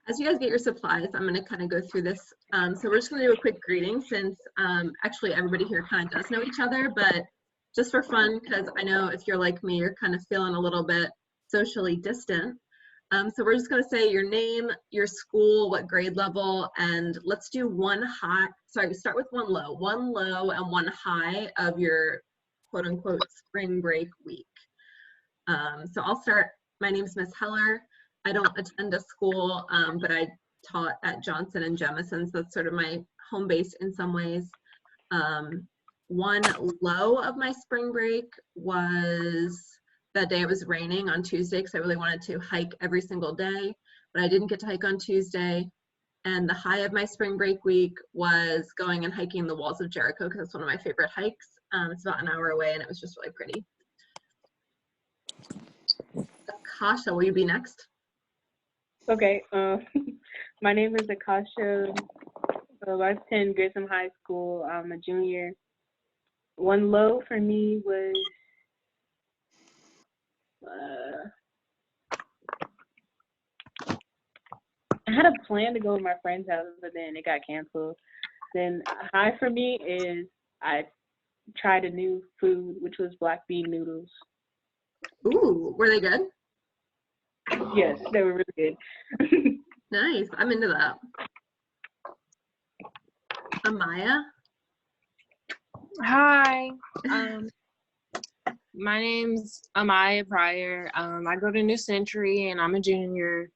As you guys get your supplies, I'm going to kind of go through this. So we're just going to do a quick greeting since actually everybody here kind of does know each other, but just for fun, because I know if you're like me, you're kind of feeling a little bit socially distant. So we're just going to say your name, your school, what grade level, and let's do one high. Sorry, we start with one low and one high of your quote unquote spring break week. So I'll start. My name is Miss Heller. I don't attend a school, but I taught at Johnson and Jemison, so that's sort of my home base in some ways. One low of my spring break was that day it was raining on Tuesday because I really wanted to hike every single day, but I didn't get to hike on Tuesday. And the high of my spring break week was going and hiking the walls of Jericho because it's one of my favorite hikes. It's about an hour away and it was just really pretty. Akasha, will you be next? Okay, my name is Akasha. I attend Grissom High School. I'm a junior. One low for me was I had a plan to go to my friend's house, but then it got canceled. Then high for me is I tried a new food, which was black bean noodles. Ooh, were they good? Yes, they were really good. Nice, I'm into that. Amaya? Hi, my name's Amaya Pryor. I go to New Century and I'm a junior.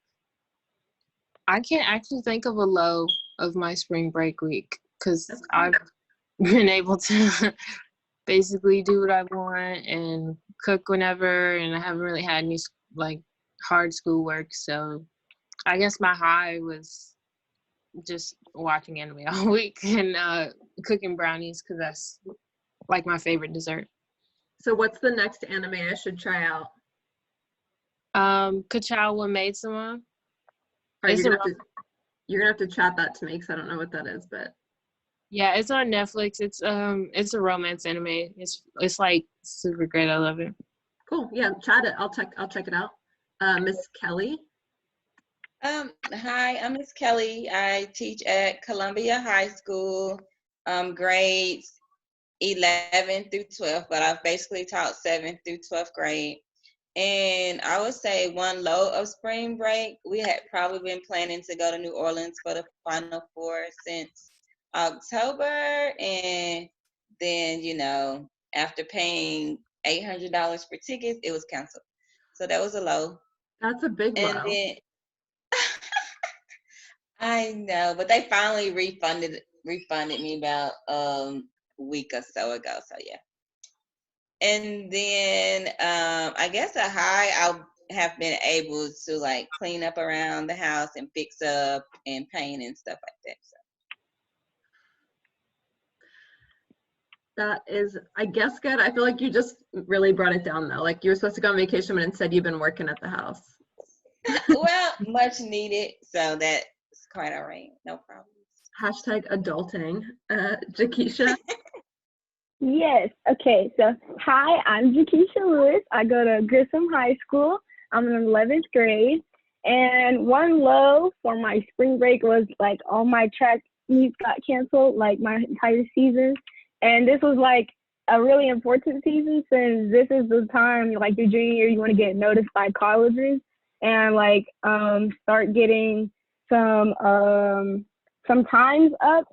I can't actually think of a low of my spring break week because I've been able to basically do what I want and cook whenever, and I haven't really had any like hard schoolwork. So I guess my high was just watching anime all week and cooking brownies because that's like my favorite dessert. So what's the next anime I should try out? Kachow made someone. You're gonna have to chat that to me because I don't know what that is, but yeah, it's on Netflix. It's a romance anime. It's like super great. I love it. Cool. Yeah, chat it. I'll check it out. Miss Kelly. Hi, I'm Miss Kelly. I teach at Columbia High School, grades 11 through 12, but I've basically taught 7th through 12th grade. And I would say one low of spring break, we had probably been planning to go to New Orleans for the Final Four since October. And then, you know, after paying $800 for tickets, it was canceled. So that was a low. That's a big low. And then, I know, but they finally refunded me about a week or so ago. So yeah. And then I guess a high, I'll have been able to like clean up around the house and fix up and paint and stuff like that. So. That is, I guess, good. I feel like you just really brought it down though. Like you were supposed to go on vacation, but instead you've been working at the house. Well, much needed. So that's quite all right. No problem. Hashtag adulting. Jakisha. Yes. Okay. So, hi, I'm Jakisha Lewis. I go to Grissom High School. I'm in 11th grade. And one low for my spring break was like all my track meets got canceled, like my entire season. And this was like a really important season since this is the time, like your junior year, you want to get noticed by colleges and like start getting some times up.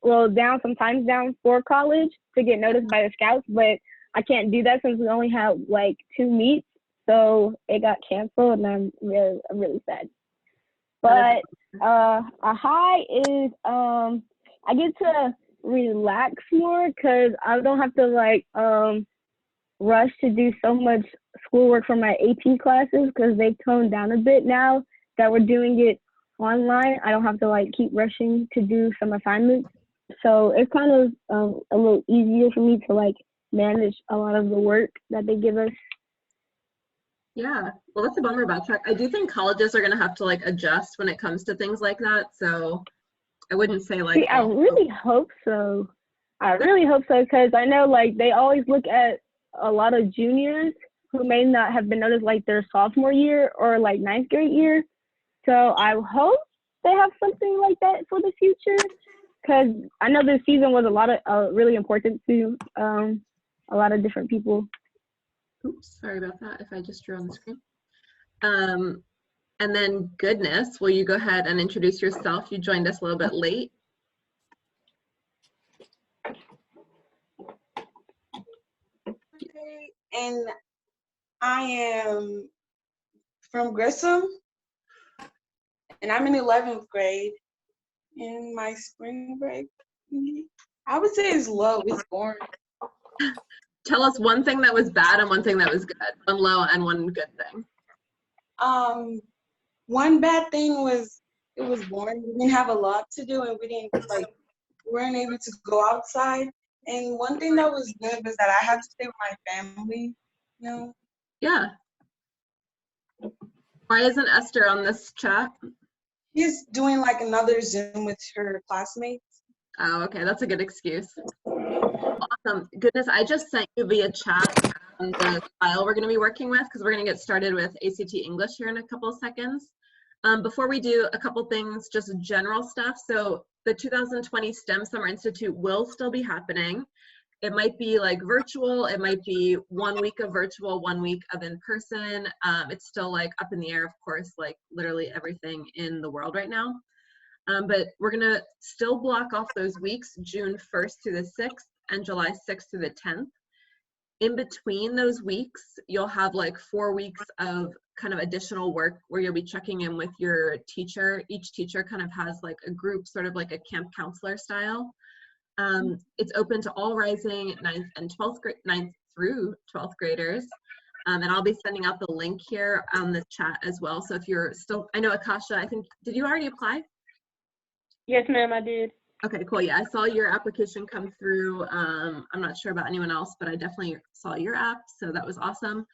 Well, sometimes down for college to get noticed by the scouts, but I can't do that since we only have like 2 meets, so it got canceled, and I'm really sad. But a high is I get to relax more because I don't have to like rush to do so much schoolwork for my AP classes because they've toned down a bit now that we're doing it online. I don't have to like keep rushing to do some assignments. So it's kind of a little easier for me to like manage a lot of the work that they give us. Yeah, well, that's a bummer about track. I do think colleges are going to have to like adjust when it comes to things like that. So I wouldn't say like. See, I really hope so. I really hope so because I know like they always look at a lot of juniors who may not have been noticed like their sophomore year or like 9th grade year. So I hope they have something like that for the future? Because I know this season was a lot of really important to a lot of different people. Oops, sorry about that if I just drew on the screen. And then Goodness, will you go ahead and introduce yourself? You joined us a little bit late. Okay, and I am from Grissom, and I'm in 11th grade. In my spring break, I would say it's low, it's boring. Tell us one thing that was bad and one thing that was good. One low and one good thing. One bad thing was it was boring. We didn't have a lot to do, and we weren't able to go outside. And one thing that was good was that I had to stay with my family, you know. Yeah. Why isn't Esther on this chat? She's doing like another Zoom with her classmates. Oh, okay, that's a good excuse. Awesome. Goodness, I just sent you via chat the file we're going to be working with because we're going to get started with ACT English here in a couple of seconds. Before we do, a couple things, just general stuff. So the 2020 STEM Summer Institute will still be happening. It might be like virtual, it might be 1 week of virtual, 1 week of in-person. It's still like up in the air, of course, like literally everything in the world right now. But we're gonna still block off those weeks, June 1st through the 6th and July 6th through the 10th. In between those weeks, you'll have like 4 weeks of kind of additional work where you'll be checking in with your teacher. Each teacher kind of has like a group, sort of like a camp counselor style. It's open to all rising 9th through 12th graders. And I'll be sending out the link here on the chat as well. So if you're still, I know Akasha, I think, did you already apply? Yes, ma'am, I did. Okay, cool. Yeah, I saw your application come through. I'm not sure about anyone else, but I definitely saw your app. So that was awesome.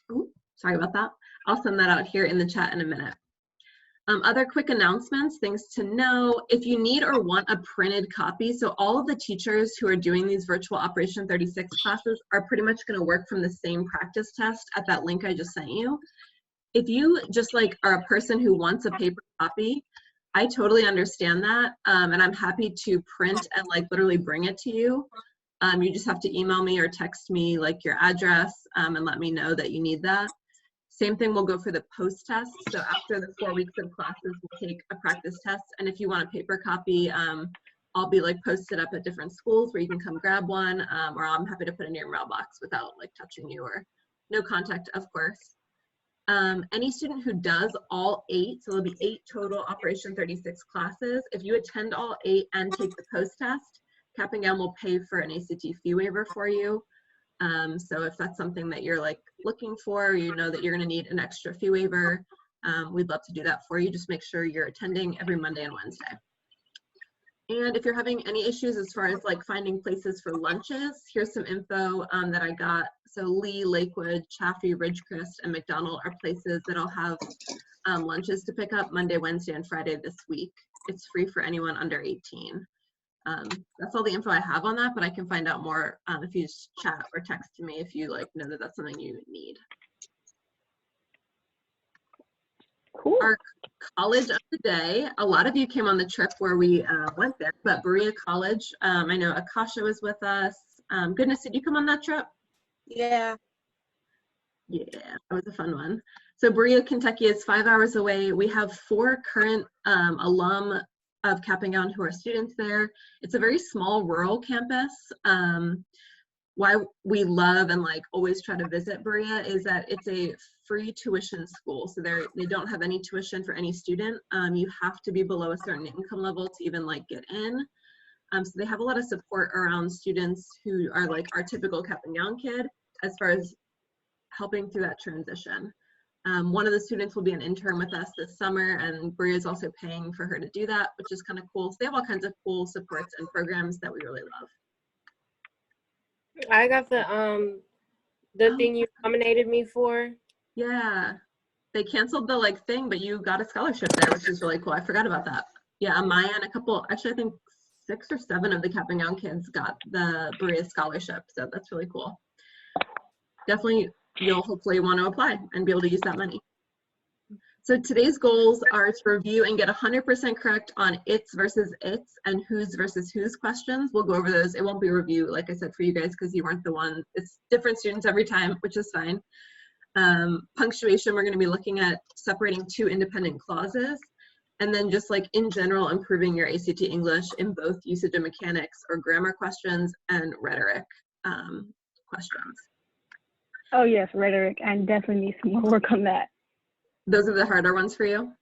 Ooh, sorry about that. I'll send that out here in the chat in a minute. Other quick announcements, things to know. If you need or want a printed copy, so all of the teachers who are doing these virtual Operation 36 classes are pretty much going to work from the same practice test at that link I just sent you. If you just like are a person who wants a paper copy, I totally understand that, and I'm happy to print and like literally bring it to you. You just have to email me or text me like your address and let me know that you need that. Same thing will go for the post test. So after the 4 weeks of classes, we'll take a practice test. And if you want a paper copy, I'll be like posted up at different schools where you can come grab one, or I'm happy to put it in your mailbox without like touching you, or no contact, of course. Any student who does all 8, so there'll be 8 total Operation 36 classes. If you attend all 8 and take the post test, CAP&GOWN will pay for an ACT fee waiver for you. So if that's something that you're like looking for, or you know that you're going to need an extra fee waiver, we'd love to do that for you. Just make sure you're attending every Monday and Wednesday. And if you're having any issues as far as like finding places for lunches, here's some info that I got. So Lee, Lakewood, Chaffee, Ridgecrest, and McDonald are places that'll have lunches to pick up Monday, Wednesday, and Friday this week. It's free for anyone under 18. That's all the info I have on that, but I can find out more if you just chat or text to me if you like know that that's something you need. Cool. Our college of the day, a lot of you came on the trip where we went there, but Berea College, I know Akasha was with us. Goodness, did you come on that trip? Yeah. Yeah, that was a fun one. So Berea, Kentucky is 5 hours away. We have 4 current alum of CAP&GOWN who are students there. It's a very small rural campus. Why we love and like always try to visit Berea is that it's a free tuition school. So they don't have any tuition for any student. You have to be below a certain income level to even like get in. So they have a lot of support around students who are like our typical CAP&GOWN kid as far as helping through that transition. One of the students will be an intern with us this summer, and Berea is also paying for her to do that, which is kind of cool. So they have all kinds of cool supports and programs that we really love. I got the thing you nominated me for. Yeah, they canceled the like thing, but you got a scholarship there, which is really cool. I forgot about that. Yeah, Maya and a couple, actually I think 6 or 7 of the CAP&GOWN kids got the Berea scholarship, so that's really cool. Definitely, you'll hopefully want to apply and be able to use that money. So today's goals are to review and get 100% correct on its versus its and whose versus whose questions. We'll go over those. It won't be a review, like I said, for you guys because you weren't the one. It's different students every time, which is fine. Punctuation, we're going to be looking at separating two independent clauses. And then just like in general, improving your ACT English in both usage and mechanics or grammar questions and rhetoric questions. Oh yes, rhetoric. I definitely need some more work on that. Those are the harder ones for you?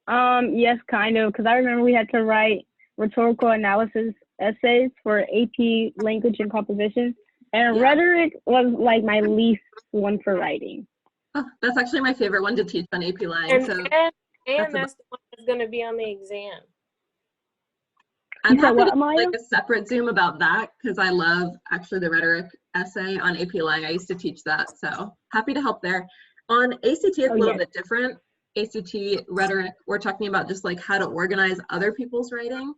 Yes, kind of, because I remember we had to write rhetorical analysis essays for AP language and composition, and rhetoric was like my least one for writing. Oh, that's actually my favorite one to teach on AP Lang. And, so that's the one that's going to be on the exam. I'm happy to do like a separate Zoom about that because I love actually the rhetoric essay on AP Lang. I used to teach that, so happy to help there. On ACT, it's a little bit different. ACT rhetoric, we're talking about just like how to organize other people's writing.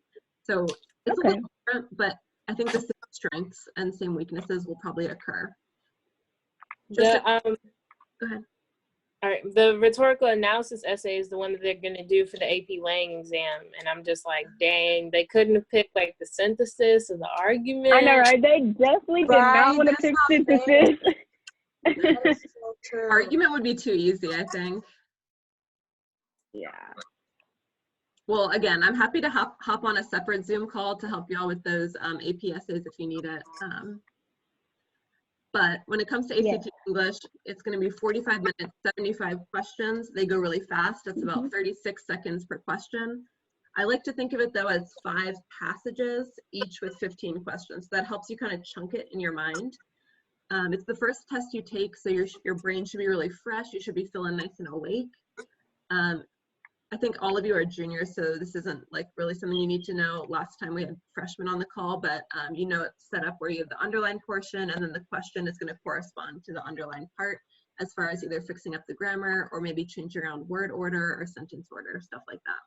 So it's a little different, but I think the same strengths and same weaknesses will probably occur. Go ahead. All right, the rhetorical analysis essay is the one that they're going to do for the AP Lang exam, and I'm just like, dang, they couldn't have picked like the synthesis or the argument. I know, right? They definitely did not want to pick synthesis. So true. Argument would be too easy, I think. Yeah. Well, again, I'm happy to hop on a separate Zoom call to help y'all with those AP essays if you need it. But when it comes to ACT English, it's going to be 45 minutes, 75 questions. They go really fast. That's about 36 seconds per question. I like to think of it though as 5 passages, each with 15 questions. So that helps you kind of chunk it in your mind. It's the first test you take, so your brain should be really fresh. You should be feeling nice and awake. I think all of you are juniors, so this isn't like really something you need to know. Last time we had freshmen on the call, but you know it's set up where you have the underline portion and then the question is going to correspond to the underline part as far as either fixing up the grammar or maybe changing around word order or sentence order, stuff like that.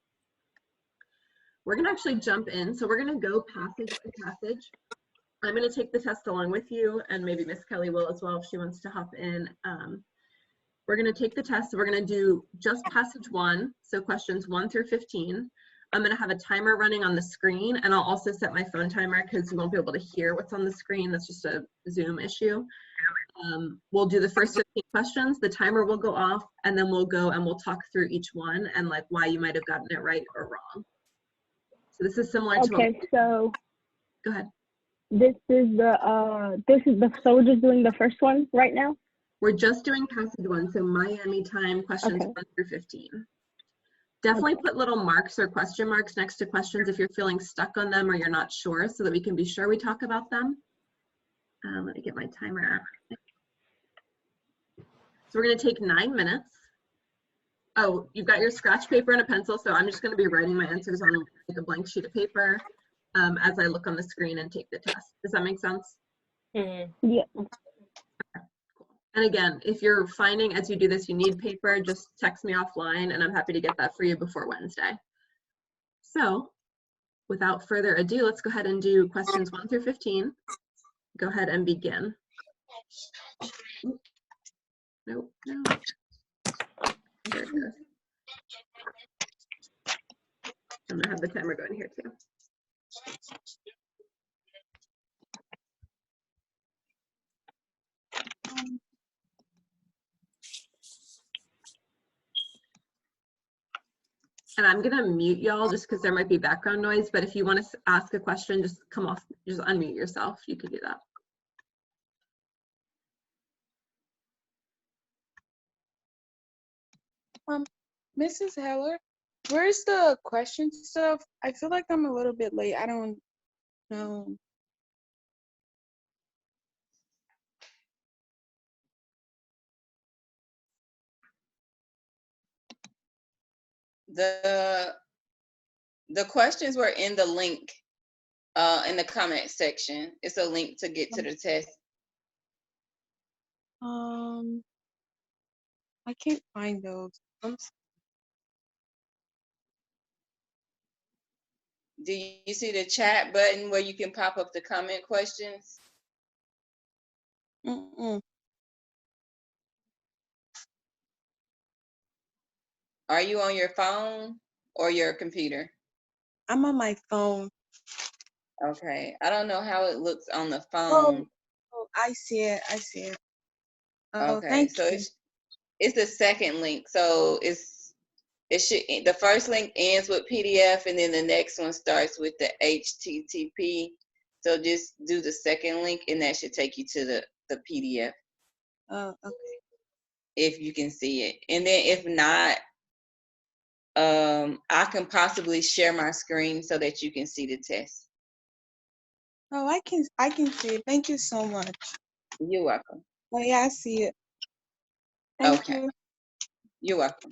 We're going to actually jump in. So we're going to go passage by passage. I'm going to take the test along with you, and maybe Miss Kelly will as well if she wants to hop in. We're going to take the test. We're going to do just passage 1, so questions 1 through 15. I'm going to have a timer running on the screen, and I'll also set my phone timer because you won't be able to hear what's on the screen. That's just a Zoom issue. We'll do the first 15 questions. The timer will go off, and then we'll go and we'll talk through each one and like why you might have gotten it right or wrong. So this is similar to Okay, so go ahead. So we're just doing the first one right now? We're just doing passage 1, so Miami time questions 1 through 15. Definitely put little marks or question marks next to questions if you're feeling stuck on them or you're not sure, so that we can be sure we talk about them. Let me get my timer out. So we're going to take 9 minutes. Oh, you've got your scratch paper and a pencil, so I'm just going to be writing my answers on like a blank sheet of paper as I look on the screen and take the test. Does that make sense? Mm-hmm. Yeah. And again, if you're finding as you do this you need paper, just text me offline and I'm happy to get that for you before Wednesday. So without further ado, let's go ahead and do questions 1 through 15. Go ahead and begin. Nope, no. There it goes. I'm gonna have the timer going here too. And I'm gonna mute y'all just because there might be background noise, but if you want to ask a question, just come off, just unmute yourself. You could do that. Mrs. Heller, where's the question stuff? I feel like I'm a little bit late. I don't know. The questions were in the link in the comment section. It's a link to get to the test. I can't find those. Do you see the chat button where you can pop up the comment questions? Mm-mm. Are you on your phone or your computer? I'm on my phone. Okay. I don't know how it looks on the Oh, phone. oh, I see it. I see it. Oh, Okay. thank So you. it's the second link. So the first link ends with PDF and then the next one starts with the HTTP. So just do the second link and that should take you to the PDF Oh, okay. if you can see it. And then if not, I can possibly share my screen so that you can see the test. Oh, I can see it. Thank you so much. You're welcome. Oh yeah, I see it. Thank Okay. you. You're welcome.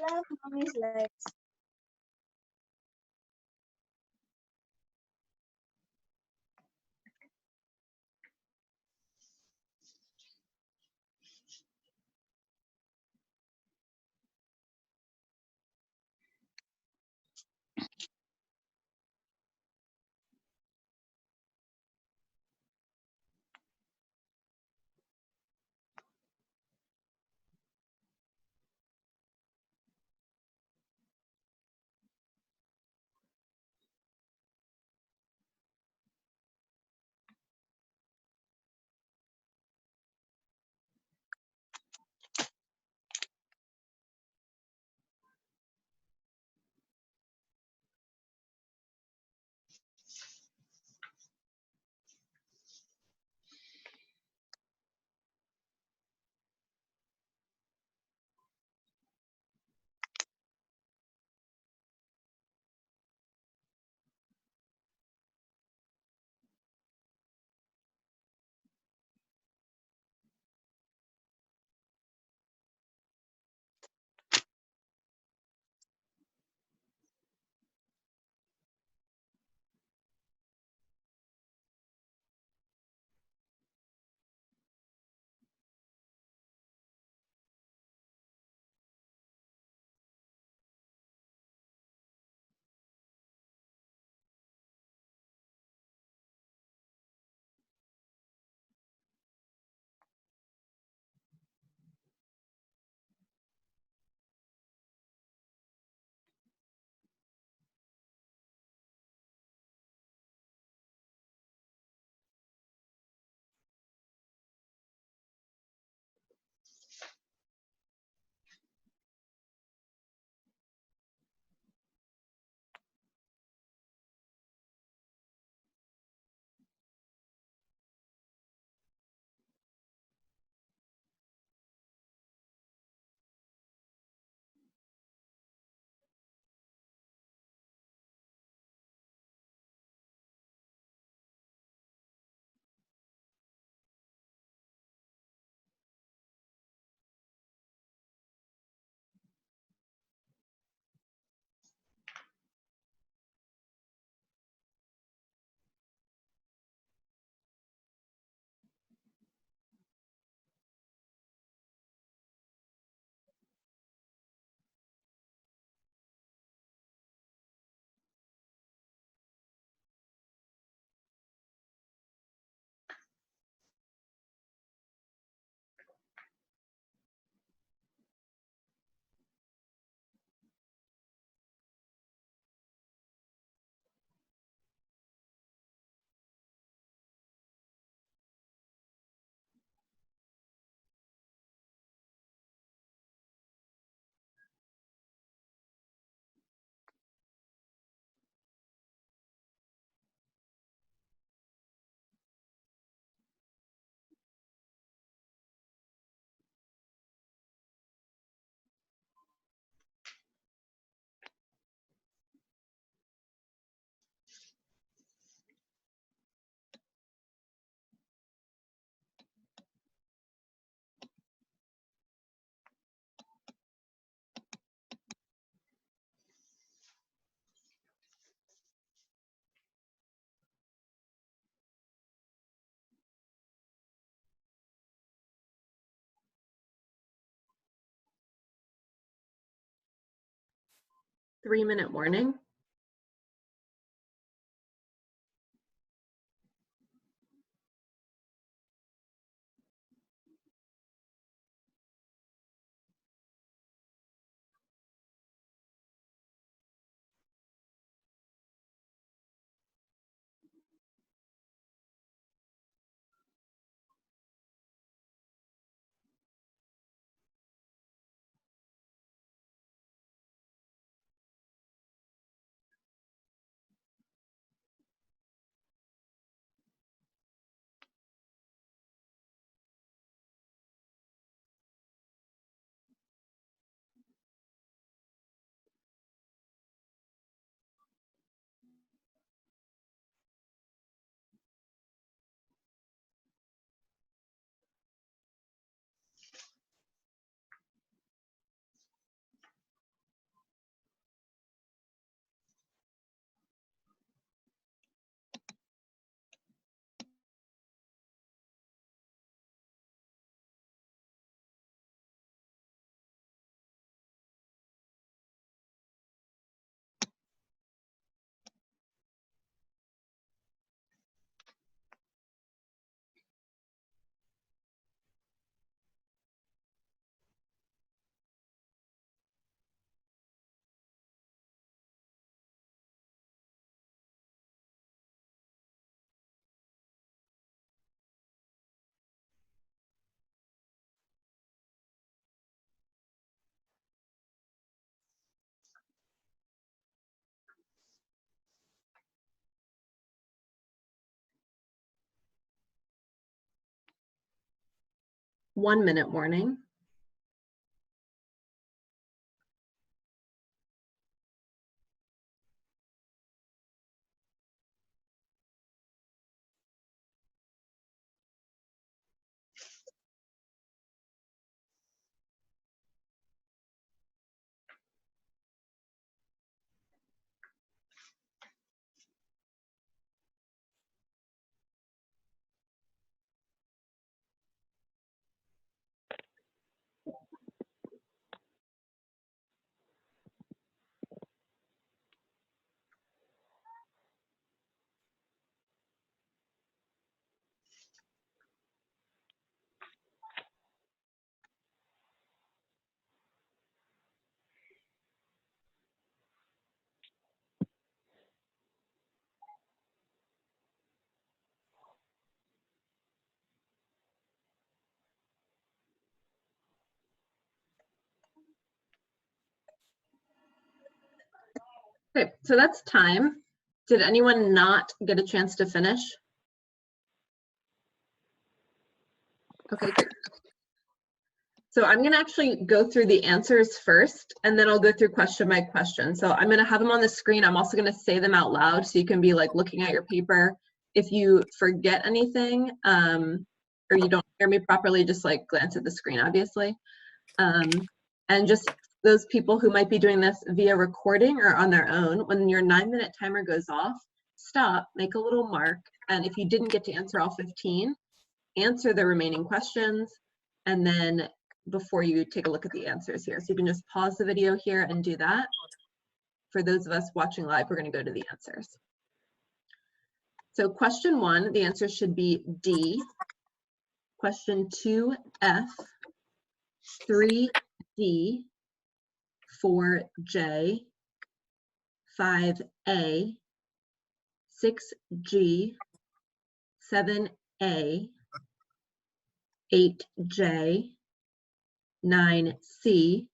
Love mommy's legs. Three-minute warning. 1 minute warning. Okay, so that's time. Did anyone not get a chance to finish? Okay, great. So I'm gonna actually go through the answers first, and then I'll go through question by question. So I'm gonna have them on the screen. I'm also gonna say them out loud so you can be like looking at your paper. If you forget anything or you don't hear me properly, just like glance at the screen, obviously. And just those people who might be doing this via recording or on their own, when your 9-minute timer goes off, stop, make a little mark, and if you didn't get to answer all 15, answer the remaining questions, and then before you take a look at the answers here. So you can just pause the video here and do that. For those of us watching live, we're going to go to the answers. So question 1, the answer should be D. Question 2, F. 3, D. 4, J. 5, A. 6, G. 7, A. 8, J. 9, C.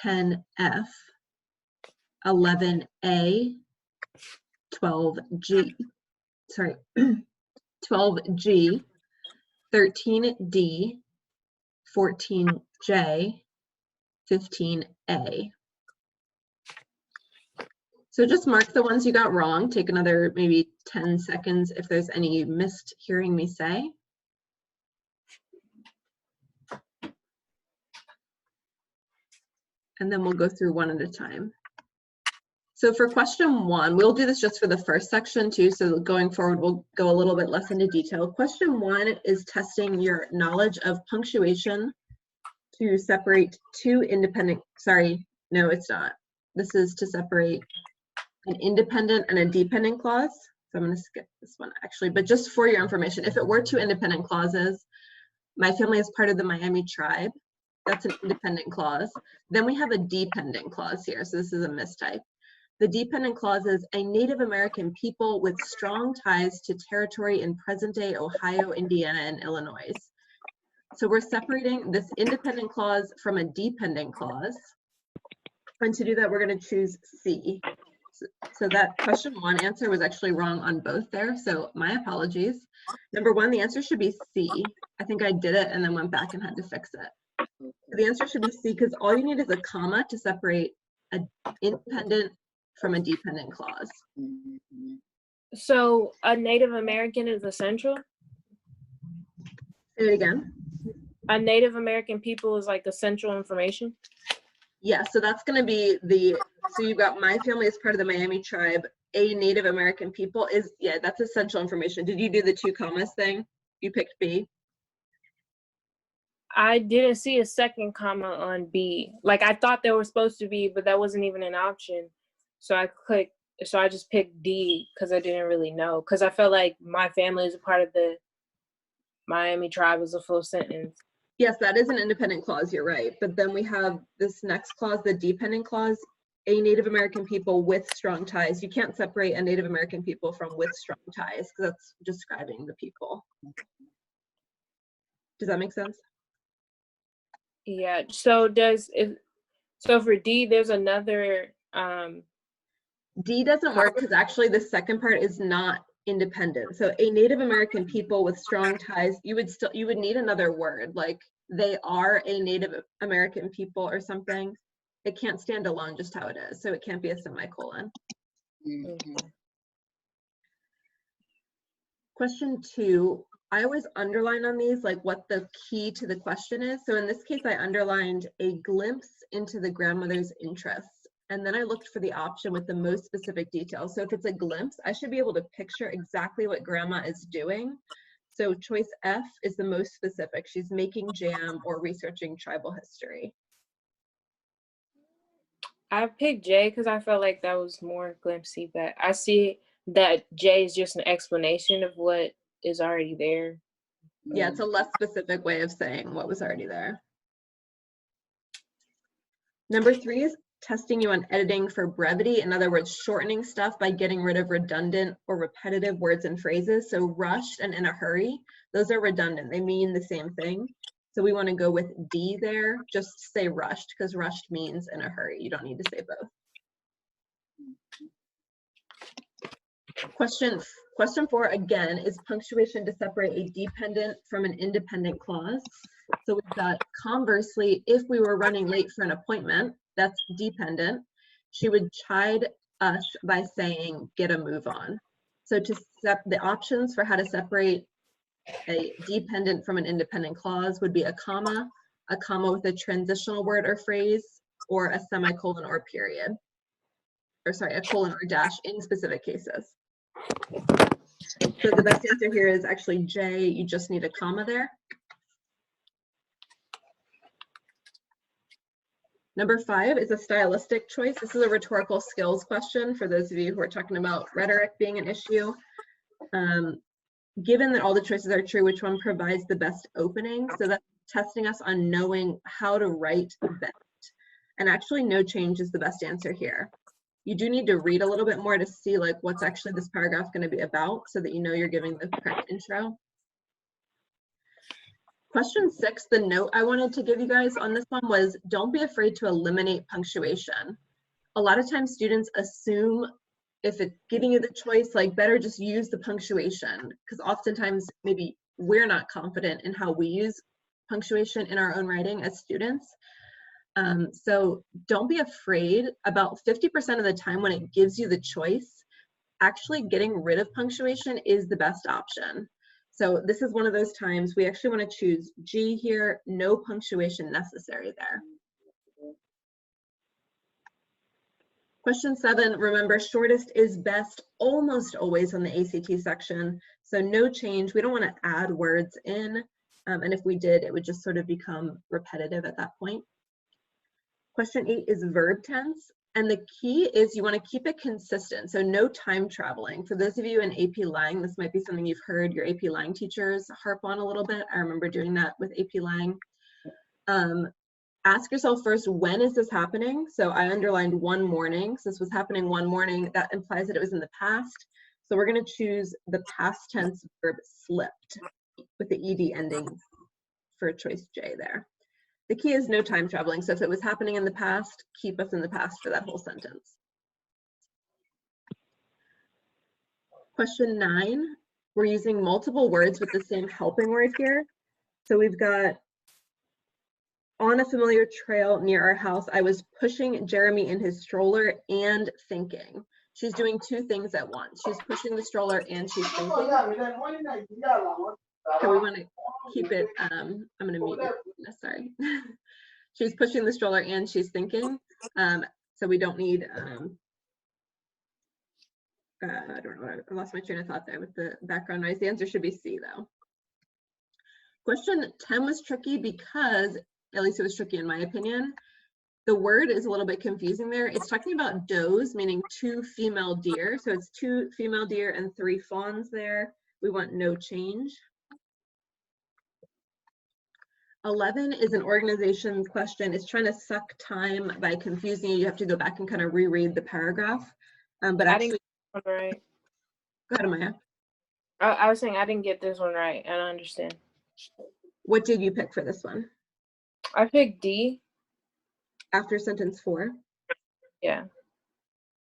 10, F. 11, A. 12, G. Sorry, 12, G. 13, D. 14, J. 15, A. So just mark the ones you got wrong. Take another maybe 10 seconds if there's any you missed hearing me say. And then we'll go through one at a time. So for question 1, we'll do this just for the first section too, so going forward we'll go a little bit less into detail. Question 1 is testing your knowledge of punctuation to separate two independent, sorry, no it's not. This is to separate an independent and a dependent clause. So I'm going to skip this one actually, but just for your information, if it were two independent clauses, my family is part of the Miami tribe. That's an independent clause. Then we have a dependent clause here. So this is a mistype. The dependent clause is a Native American people with strong ties to territory in present-day Ohio, Indiana, and Illinois. So we're separating this independent clause from a dependent clause. And to do that, we're going to choose C. So that question 1 answer was actually wrong on both there. So my apologies. Number 1, the answer should be C. I think I did it and then went back and had to fix it. So the answer should be C because all you need is a comma to separate an independent from a dependent clause. So a Native American is essential? Say it again. A Native American people is like essential information? Yeah, so that's going to be the, so you've got my family as part of the Miami tribe. A Native American people is, yeah, that's essential information. Did you do the 2 commas thing? You picked B? I didn't see a second comma on B. Like I thought there was supposed to be, but that wasn't even an option. So I just picked D because I didn't really know. Because I felt like my family is a part of the Miami tribe as a full sentence. Yes, that is an independent clause, you're right. But then we have this next clause, the dependent clause, a Native American people with strong ties. You can't separate a Native American people from with strong ties because that's describing the people. Does that make sense? Yeah, so for D, there's another D doesn't work because actually the second part is not independent. So a Native American people with strong ties, you would need another word, like they are a Native American people or something. It can't stand alone just how it is. So it can't be a semicolon. Question 2, I always underline on these like what the key to the question is. So in this case, I underlined a glimpse into the grandmother's interests. And then I looked for the option with the most specific details. So if it's a glimpse, I should be able to picture exactly what grandma is doing. So choice F is the most specific. She's making jam or researching tribal history. I picked J because I felt like that was more glimpsy, but I see that J is just an explanation of what is already there. Yeah, it's a less specific way of saying what was already there. Number 3 is testing you on editing for brevity. In other words, shortening stuff by getting rid of redundant or repetitive words and phrases. So rushed and in a hurry, those are redundant. They mean the same thing. So we want to go with D there. Just say rushed because rushed means in a hurry. You don't need to say both. Question 4, again, is punctuation to separate a dependent from an independent clause. So we've got, conversely, if we were running late for an appointment, that's dependent. She would chide us by saying, get a move on. So to the options for how to separate a dependent from an independent clause would be a comma with a transitional word or phrase, or a semicolon or period. Or sorry, a colon or dash in specific cases. So the best answer here is actually J, you just need a comma there. Number 5 is a stylistic choice. This is a rhetorical skills question for those of you who are talking about rhetoric being an issue. Given that all the choices are true, which one provides the best opening? So that's testing us on knowing how to write best. And actually no change is the best answer here. You do need to read a little bit more to see like what's actually this paragraph going to be about so that you know you're giving the correct intro. Question 6, the note I wanted to give you guys on this one was don't be afraid to eliminate punctuation. A lot of times students assume if it's giving you the choice, like better just use the punctuation, because oftentimes maybe we're not confident in how we use punctuation in our own writing as students. So don't be afraid. About 50% of the time when it gives you the choice, actually getting rid of punctuation is the best option. So this is one of those times we actually want to choose G here, no punctuation necessary there. Question 7, remember shortest is best almost always on the ACT section. So no change, we don't want to add words in. And if we did, it would just sort of become repetitive at that point. Question 8 is verb tense. And the key is you want to keep it consistent. So no time traveling. For those of you in AP Lang, this might be something you've heard your AP Lang teachers harp on a little bit. I remember doing that with AP Lang. Ask yourself first, when is this happening? So I underlined one morning. So this was happening one morning. That implies that it was in the past. So we're going to choose the past tense verb slipped with the ed ending for choice J there. The key is no time traveling. So if it was happening in the past, keep us in the past for that whole sentence. Question 9, we're using multiple words with the same helping word here. So we've got, on a familiar trail near our house, I was pushing Jeremy in his stroller and thinking. She's doing two things at once. She's pushing the stroller and she's thinking. So we want to keep it, I'm going to mute you. Sorry. She's pushing the stroller and she's thinking. So we don't need, I don't know, I lost my train of thought there with the background noise. The answer should be C though. Question 10 was tricky because, at least it was tricky in my opinion. The word is a little bit confusing there. It's talking about does, meaning 2 female deer. So it's 2 female deer and 3 fawns there. We want no change. 11 is an organization question. It's trying to suck time by confusing you. You have to go back and kind of reread the paragraph. But actually, I didn't get this one right. Go ahead, Maya. I was saying I didn't get this one right. I don't understand. What did you pick for this one? I picked D. After sentence 4? Yeah.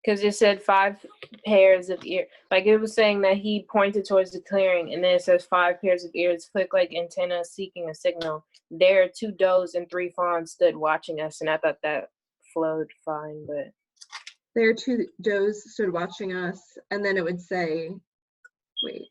because it said 5 pairs of ears. Like it was saying that he pointed towards the clearing, and then it says 5 pairs of ears click like antennas seeking a signal. There, 2 does and 3 fawns stood watching us, and I thought that flowed fine, but. There 2 does stood watching us, and then it would say, wait.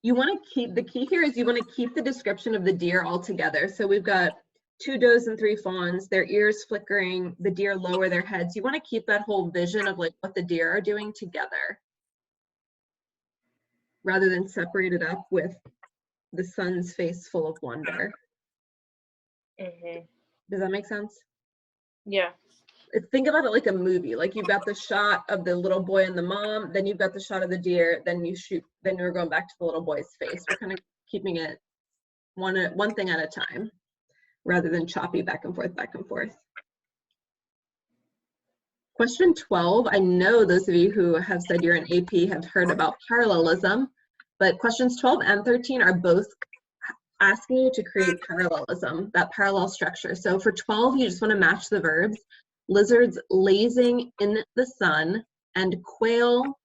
You want to keep, the key here is you want to keep the description of the deer all together. So we've got 2 does and 3 fawns, their ears flickering, the deer lower their heads. You want to keep that whole vision of like what the deer are doing together, rather than separate it up with the sun's face full of wonder. Does that make sense? Yeah. Think about it like a movie. Like you've got the shot of the little boy and the mom, then you've got the shot of the deer, then you shoot, then you're going back to the little boy's face. We're kind of keeping it one thing at a time, rather than choppy back and forth, back and forth. Question 12, I know those of you who have said you're an AP have heard about parallelism, but questions 12 and 13 are both asking you to create parallelism, that parallel structure. So for 12, you just want to match the verbs. Lizards lazing in the sun, and quail,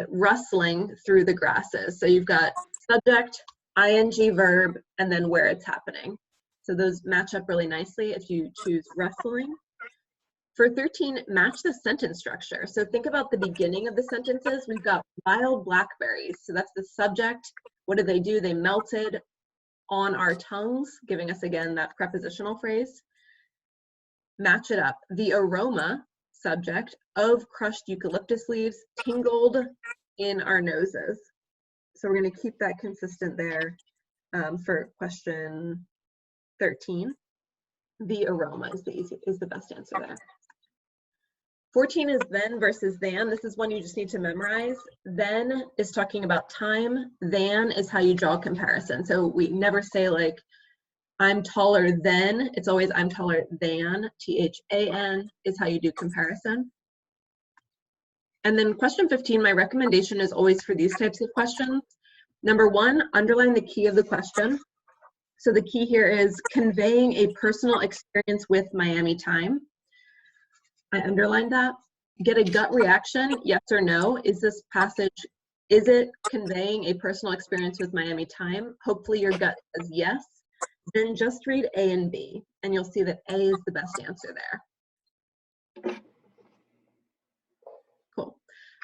rustling through the grasses. So you've got subject, ing verb, and then where it's happening. So those match up really nicely if you choose rustling. For 13, match the sentence structure. So think about the beginning of the sentences. We've got wild blackberries. So that's the subject. What did they do? They melted on our tongues, giving us again that prepositional phrase. Match it up. The aroma, subject, of crushed eucalyptus leaves tingled in our noses. So we're going to keep that consistent there for question 13. The aroma is the best answer there. 14 is then versus than. This is one you just need to memorize. Then is talking about time. Than is how you draw a comparison. So we never say like, I'm taller than. It's always I'm taller than. THAN is how you do comparison. And then question 15, my recommendation is always for these types of questions. Number 1, underline the key of the question. So the key here is conveying a personal experience with Miami time. I underlined that. Get a gut reaction, yes or no. Is this passage, is it conveying a personal experience with Miami time? Hopefully your gut says yes. Then just read A and B, and you'll see that A is the best answer there. Cool.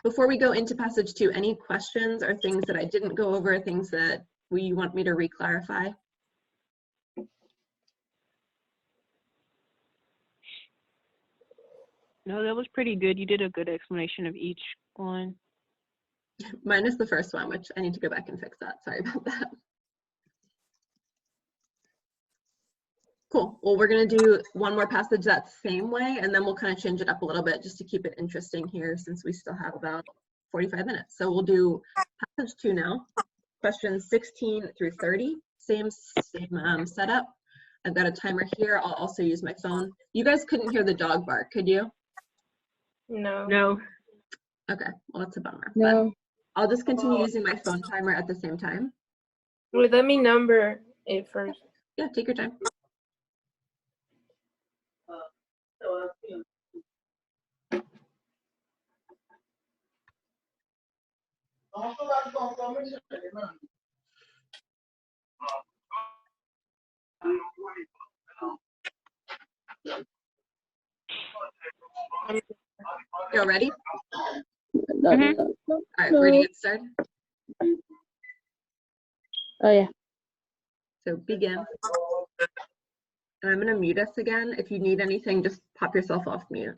Before we go into passage 2, any questions or things that I didn't go over, things that you want me to re-clarify? No, that was pretty good. You did a good explanation of each one. Minus the first one, which I need to go back and fix that. Sorry about that. Cool. Well, we're going to do one more passage that same way, and then we'll kind of change it up a little bit just to keep it interesting here since we still have about 45 minutes. So we'll do passage 2 now, questions 16 through 30, same setup. I've got a timer here. I'll also use my phone. You guys couldn't hear the dog bark, could you? No. No. Okay, well, that's a bummer. No. But I'll just continue using my phone timer at the same time. Wait, let me number it first. Yeah, take your time. Y'all ready? Mhm. All right, ready to get started? Oh, yeah. So begin. And I'm gonna mute us again. If you need anything, just pop yourself off mute.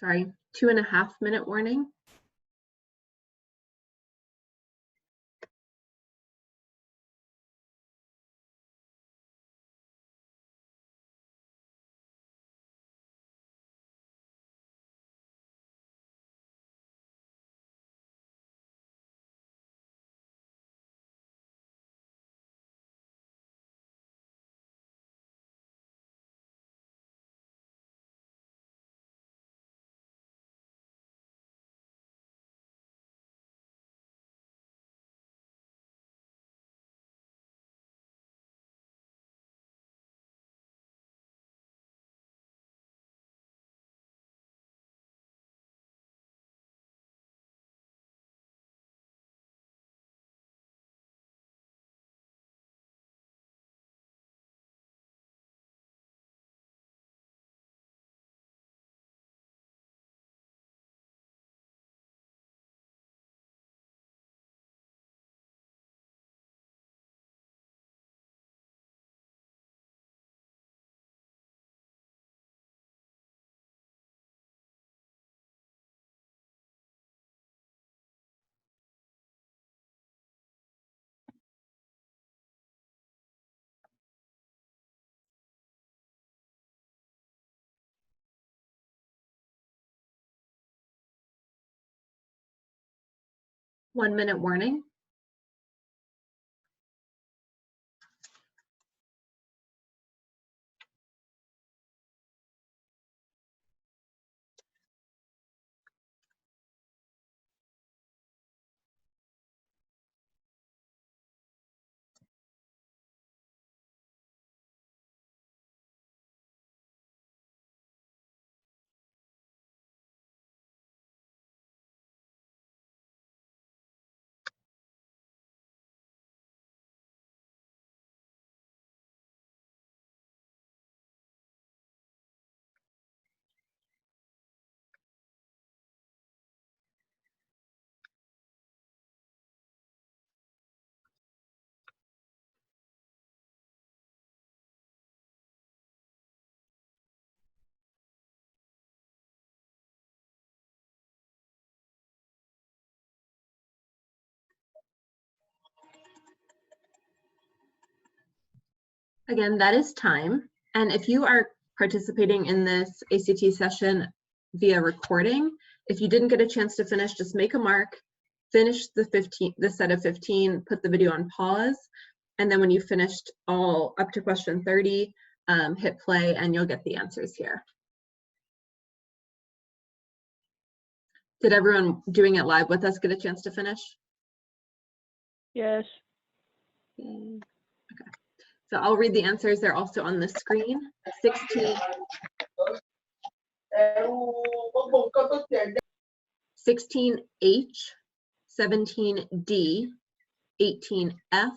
sorry, 2.5 minute warning. One minute warning. Again, that is time. And if you are participating in this ACT session via recording, if you didn't get a chance to finish, just make a mark, finish the set of 15, put the video on pause, and then when you finished all up to question 30, hit play and you'll get the answers here. Did everyone doing it live with us get a chance to finish? Yes. Okay. So I'll read the answers. They're also on the screen. 16H, 17D, 18F,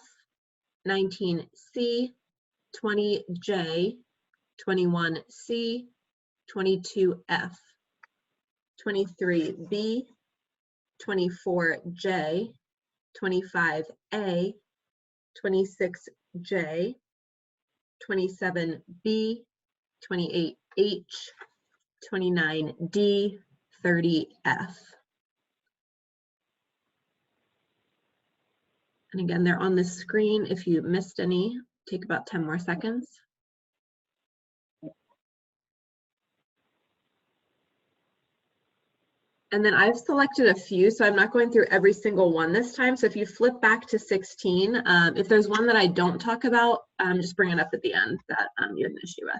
19C, 20J, 21C, 22F, 23B, 24J, 25A, 26J, 27B, 28H, 29D, 30F. And again, they're on the screen. If you missed any, take about 10 more seconds. And then I've selected a few, so I'm not going through every single one this time. So if you flip back to 16, if there's one that I don't talk about, just bring it up at the end that you had an issue with.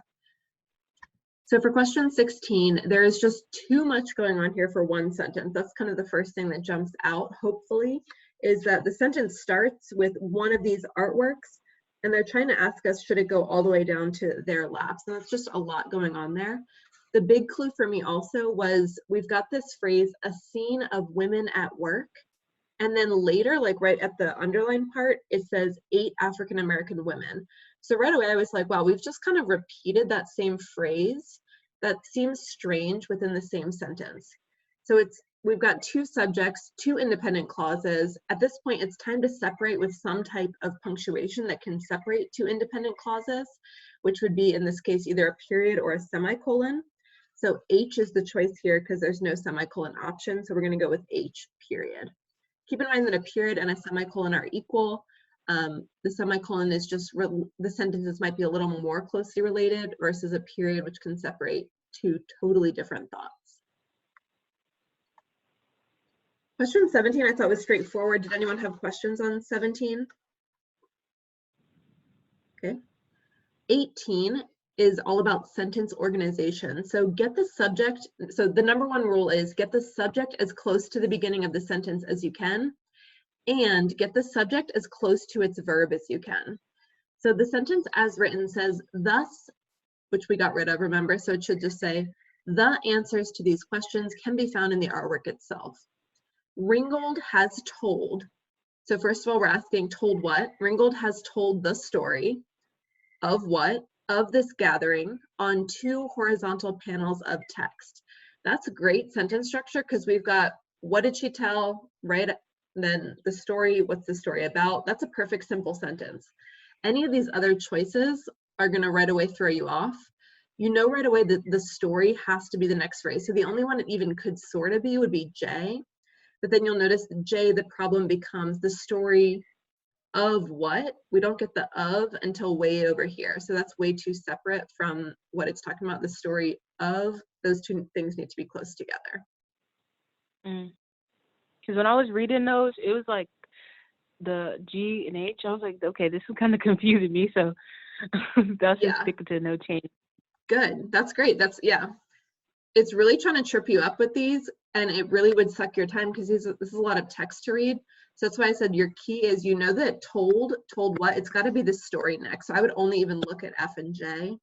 So for question 16, there is just too much going on here for one sentence. That's kind of the first thing that jumps out, hopefully, is that the sentence starts with one of these artworks, and they're trying to ask us, should it go all the way down to their laps? And that's just a lot going on there. The big clue for me also was we've got this phrase, a scene of women at work. And then later, like right at the underline part, it says 8 African-American women. So right away I was like, wow, we've just kind of repeated that same phrase that seems strange within the same sentence. So we've got 2 subjects, 2 independent clauses. At this point, it's time to separate with some type of punctuation that can separate 2 independent clauses, which would be in this case either a period or a semicolon. So H is the choice here because there's no semicolon option. So we're going to go with H, period. Keep in mind that a period and a semicolon are equal. The semicolon is just, the sentences might be a little more closely related versus a period, which can separate two totally different thoughts. Question 17 I thought was straightforward. Did anyone have questions on 17? Okay. 18 is all about sentence organization. So get the subject, so the number one rule is get the subject as close to the beginning of the sentence as you can, and get the subject as close to its verb as you can. So the sentence as written says, thus, which we got rid of, remember, so it should just say, the answers to these questions can be found in the artwork itself. Ringgold has told, so first of all, we're asking told what? Ringgold has told the story of what? Of this gathering on 2 horizontal panels of text. That's a great sentence structure because we've got what did she tell, right? Then the story, what's the story about? That's a perfect simple sentence. Any of these other choices are going to right away throw you off. You know right away that the story has to be the next phrase. So the only one it even could sort of be would be J. But then you'll notice that J, the problem becomes the story of what? We don't get the of until way over here. So that's way too separate from what it's talking about. The story of, those two things need to be close together. Because when I was reading those, it was like the G and H. I was like, okay, this is kind of confusing me. So that's just sticking to no change. Good. That's great. That's, yeah. It's really trying to trip you up with these, and it really would suck your time because this is a lot of text to read. So that's why I said your key is, you know, that told what, it's got to be the story next. So I would only even look at F and J,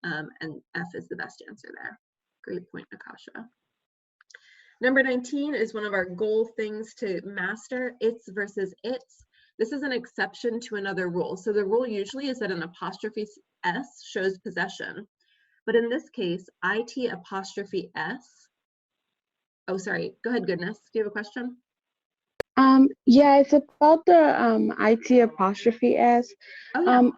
and F is the best answer there. Great point, Nakasha. Number 19 is one of our goal things to master, its versus its. This is an exception to another rule. So the rule usually is that an apostrophe S shows possession. But in this case, IT apostrophe S. Oh, sorry. Go ahead, Goodness. Do you have a question? Yeah, it's about the IT apostrophe S. Oh, yeah.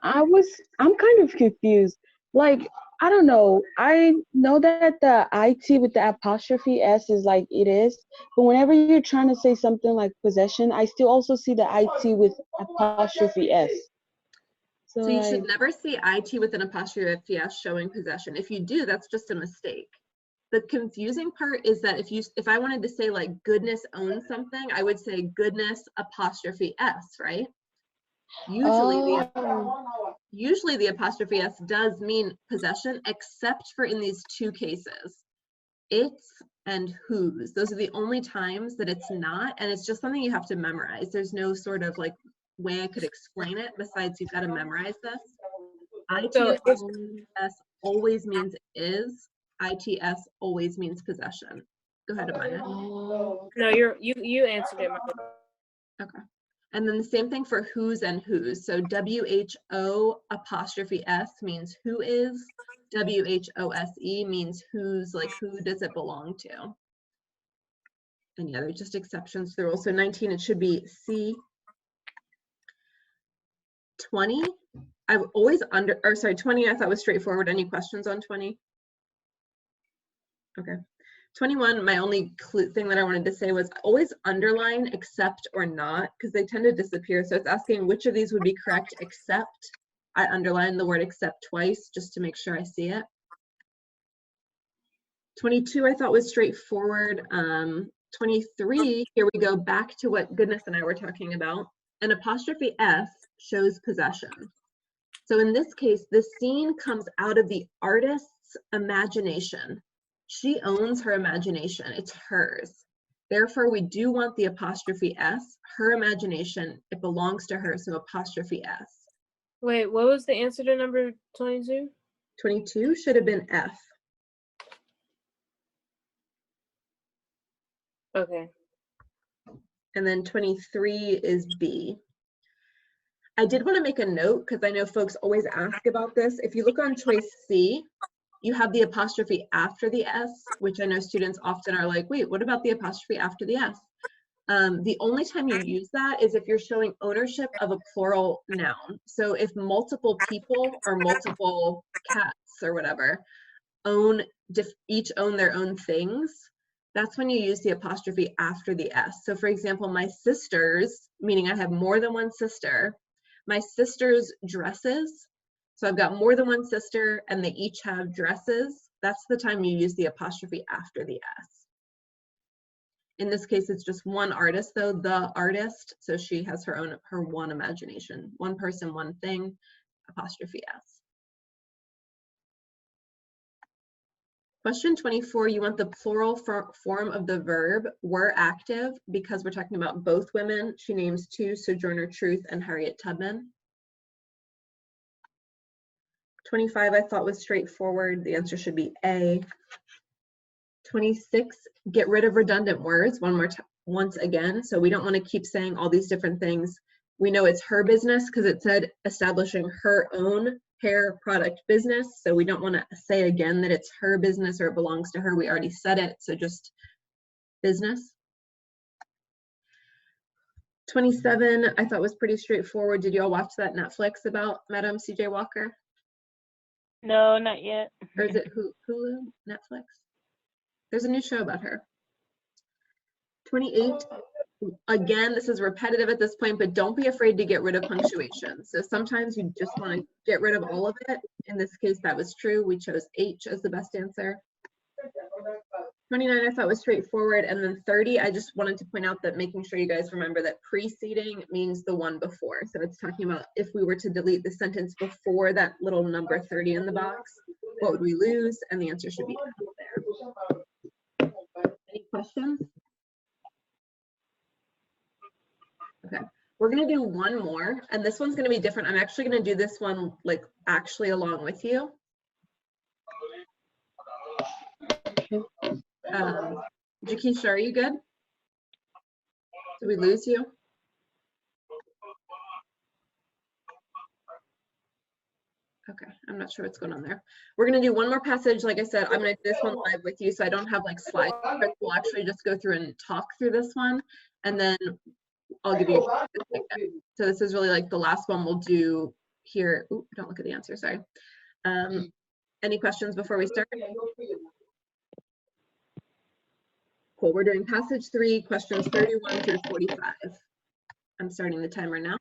I'm kind of confused. Like, I don't know. I know that the IT with the apostrophe S is like it is, but whenever you're trying to say something like possession, I still also see the IT with apostrophe S. So you should never see IT with an apostrophe S showing possession. If you do, that's just a mistake. The confusing part is that if I wanted to say like goodness owns something, I would say goodness apostrophe S, right? Usually the apostrophe S does mean possession, except for in these two cases, its and whose. Those are the only times that it's not, and it's just something you have to memorize. There's no sort of like way I could explain it besides you've got to memorize this. ITS always means is. ITS always means possession. Go ahead, Amaya. No, you answered it. Okay. And then the same thing for whose and whose. So WHO apostrophe S means who is. WHOSE means whose, like who does it belong to. And yeah, there's just exceptions to the rule. So 19, it should be C. 20, I've always 20 I thought was straightforward. Any questions on 20? Okay. 21, my only thing that I wanted to say was always underline except or not, because they tend to disappear. So it's asking which of these would be correct except. I underline the word except twice just to make sure I see it. 22 I thought was straightforward. 23, here we go back to what Goodness and I were talking about. An apostrophe S shows possession. So in this case, the scene comes out of the artist's imagination. She owns her imagination, it's hers. Therefore, we do want the apostrophe S, her imagination, it belongs to her, so apostrophe S. Wait, what was the answer to number 22? 22 should have been F. Okay. And then 23 is B. I did want to make a note because I know folks always ask about this. If you look on choice C, you have the apostrophe after the S, which I know students often are like, wait, what about the apostrophe after the S? The only time you use that is if you're showing ownership of a plural noun. So if multiple people or multiple cats or whatever own just each own their own things, that's when you use the apostrophe after the S. So for example, my sisters, meaning I have more than one sister, my sister's dresses. So I've got more than one sister and they each have dresses. That's the time you use the apostrophe after the S. In this case, it's just one artist though, the artist. So she has her one imagination, one person, one thing, apostrophe S. Question 24, you want the plural form of the verb were active because we're talking about both women. She names two, Sojourner Truth and Harriet Tubman. 25 I thought was straightforward. The answer should be A. 26, get rid of redundant words once again. So we don't want to keep saying all these different things. We know it's her business because it said establishing her own hair product business. So we don't want to say again that it's her business or it belongs to her. We already said it. So just business. 27 I thought was pretty straightforward. Did you all watch that Netflix about Madam CJ Walker? No, not yet. Or is it Hulu? Netflix? There's a new show about her. 28, again, this is repetitive at this point, but don't be afraid to get rid of punctuation. So sometimes you just want to get rid of all of it. In this case, that was true. We chose H as the best answer. 29 I thought was straightforward. And then 30, I just wanted to point out that making sure you guys remember that preceding means the one before. So it's talking about if we were to delete the sentence before that little number 30 in the box, what would we lose? And the answer should be there. Any questions? Okay, we're gonna do one more, and this one's gonna be different. I'm actually gonna do this one like actually along with you. Jakisha, are you good? Did we lose you? Okay, I'm not sure what's going on there. We're gonna do one more passage. Like I said, I'm gonna do this one live with you, so I don't have like slides, but we'll actually just go through and talk through this one, and then I'll give you a second. So this is really like the last one we'll do here. Ooh, don't look at the answer, sorry. Any questions before we start? Cool, we're doing passage 3, questions 31 through 45. I'm starting the timer now.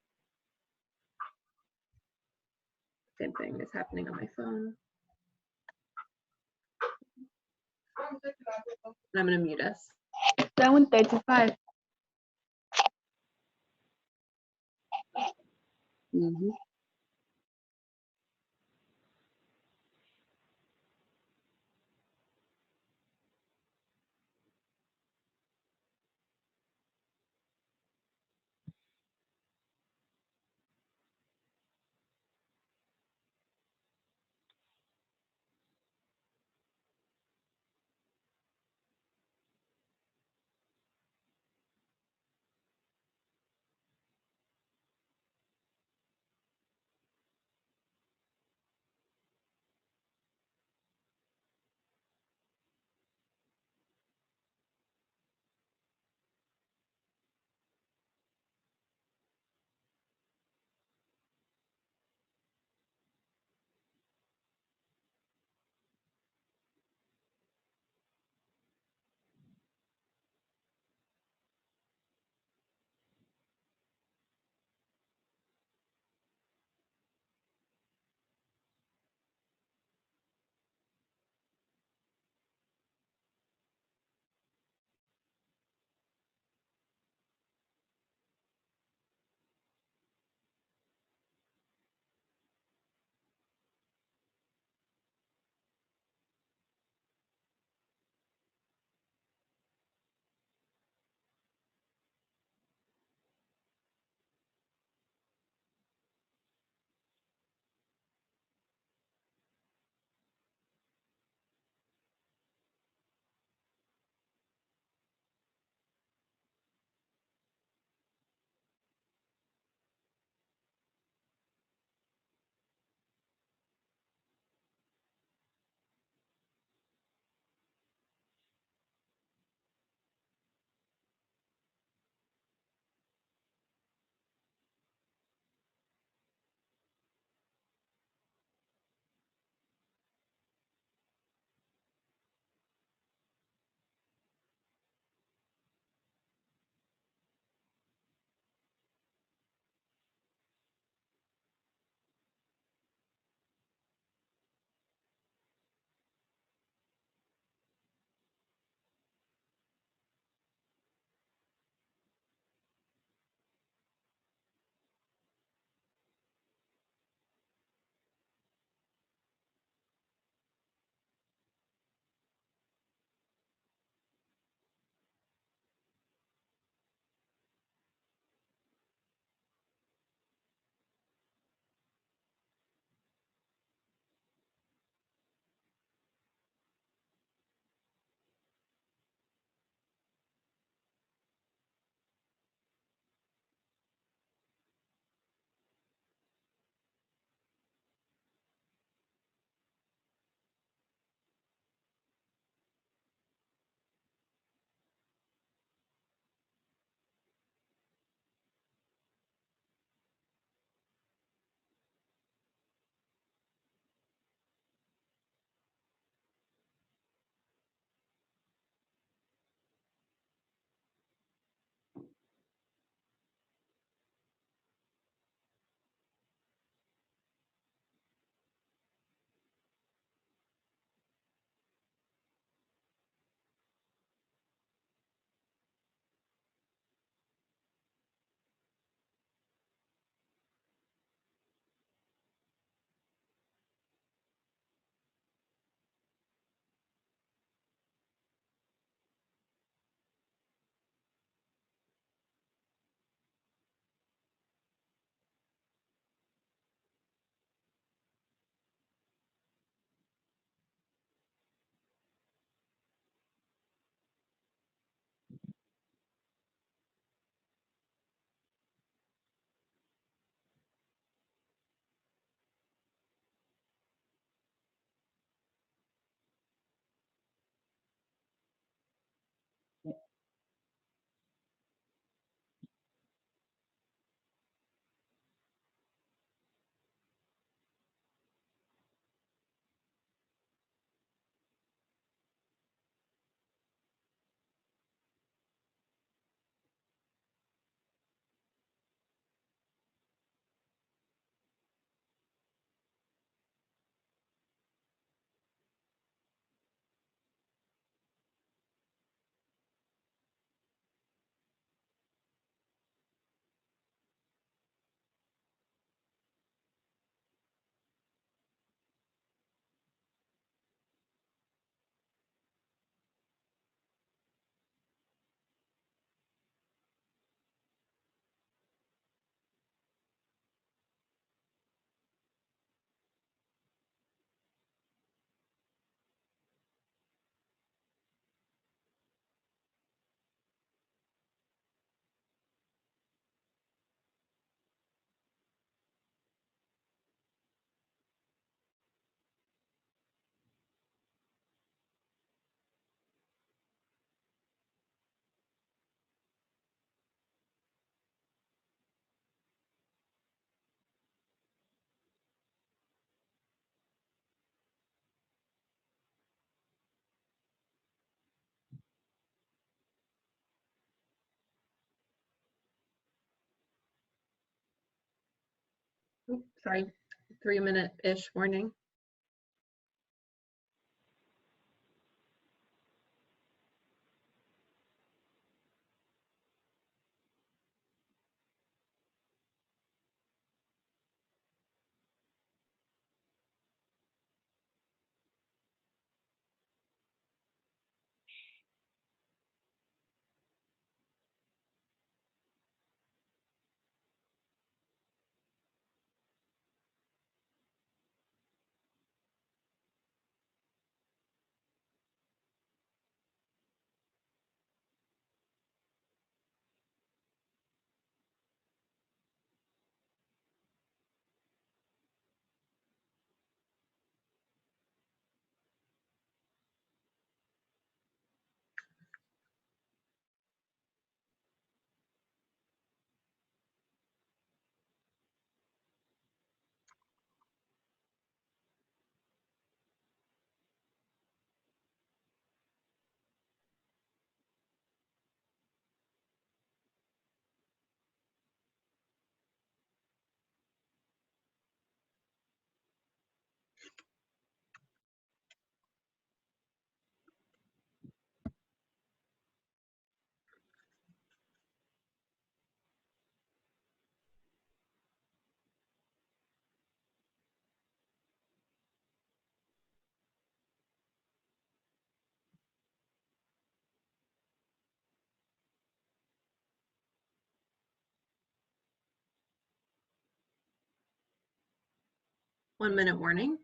Same thing is happening on my phone. And I'm gonna mute us. That one 35. Mm-hmm. sorry, 3-minute-ish warning. One-minute warning.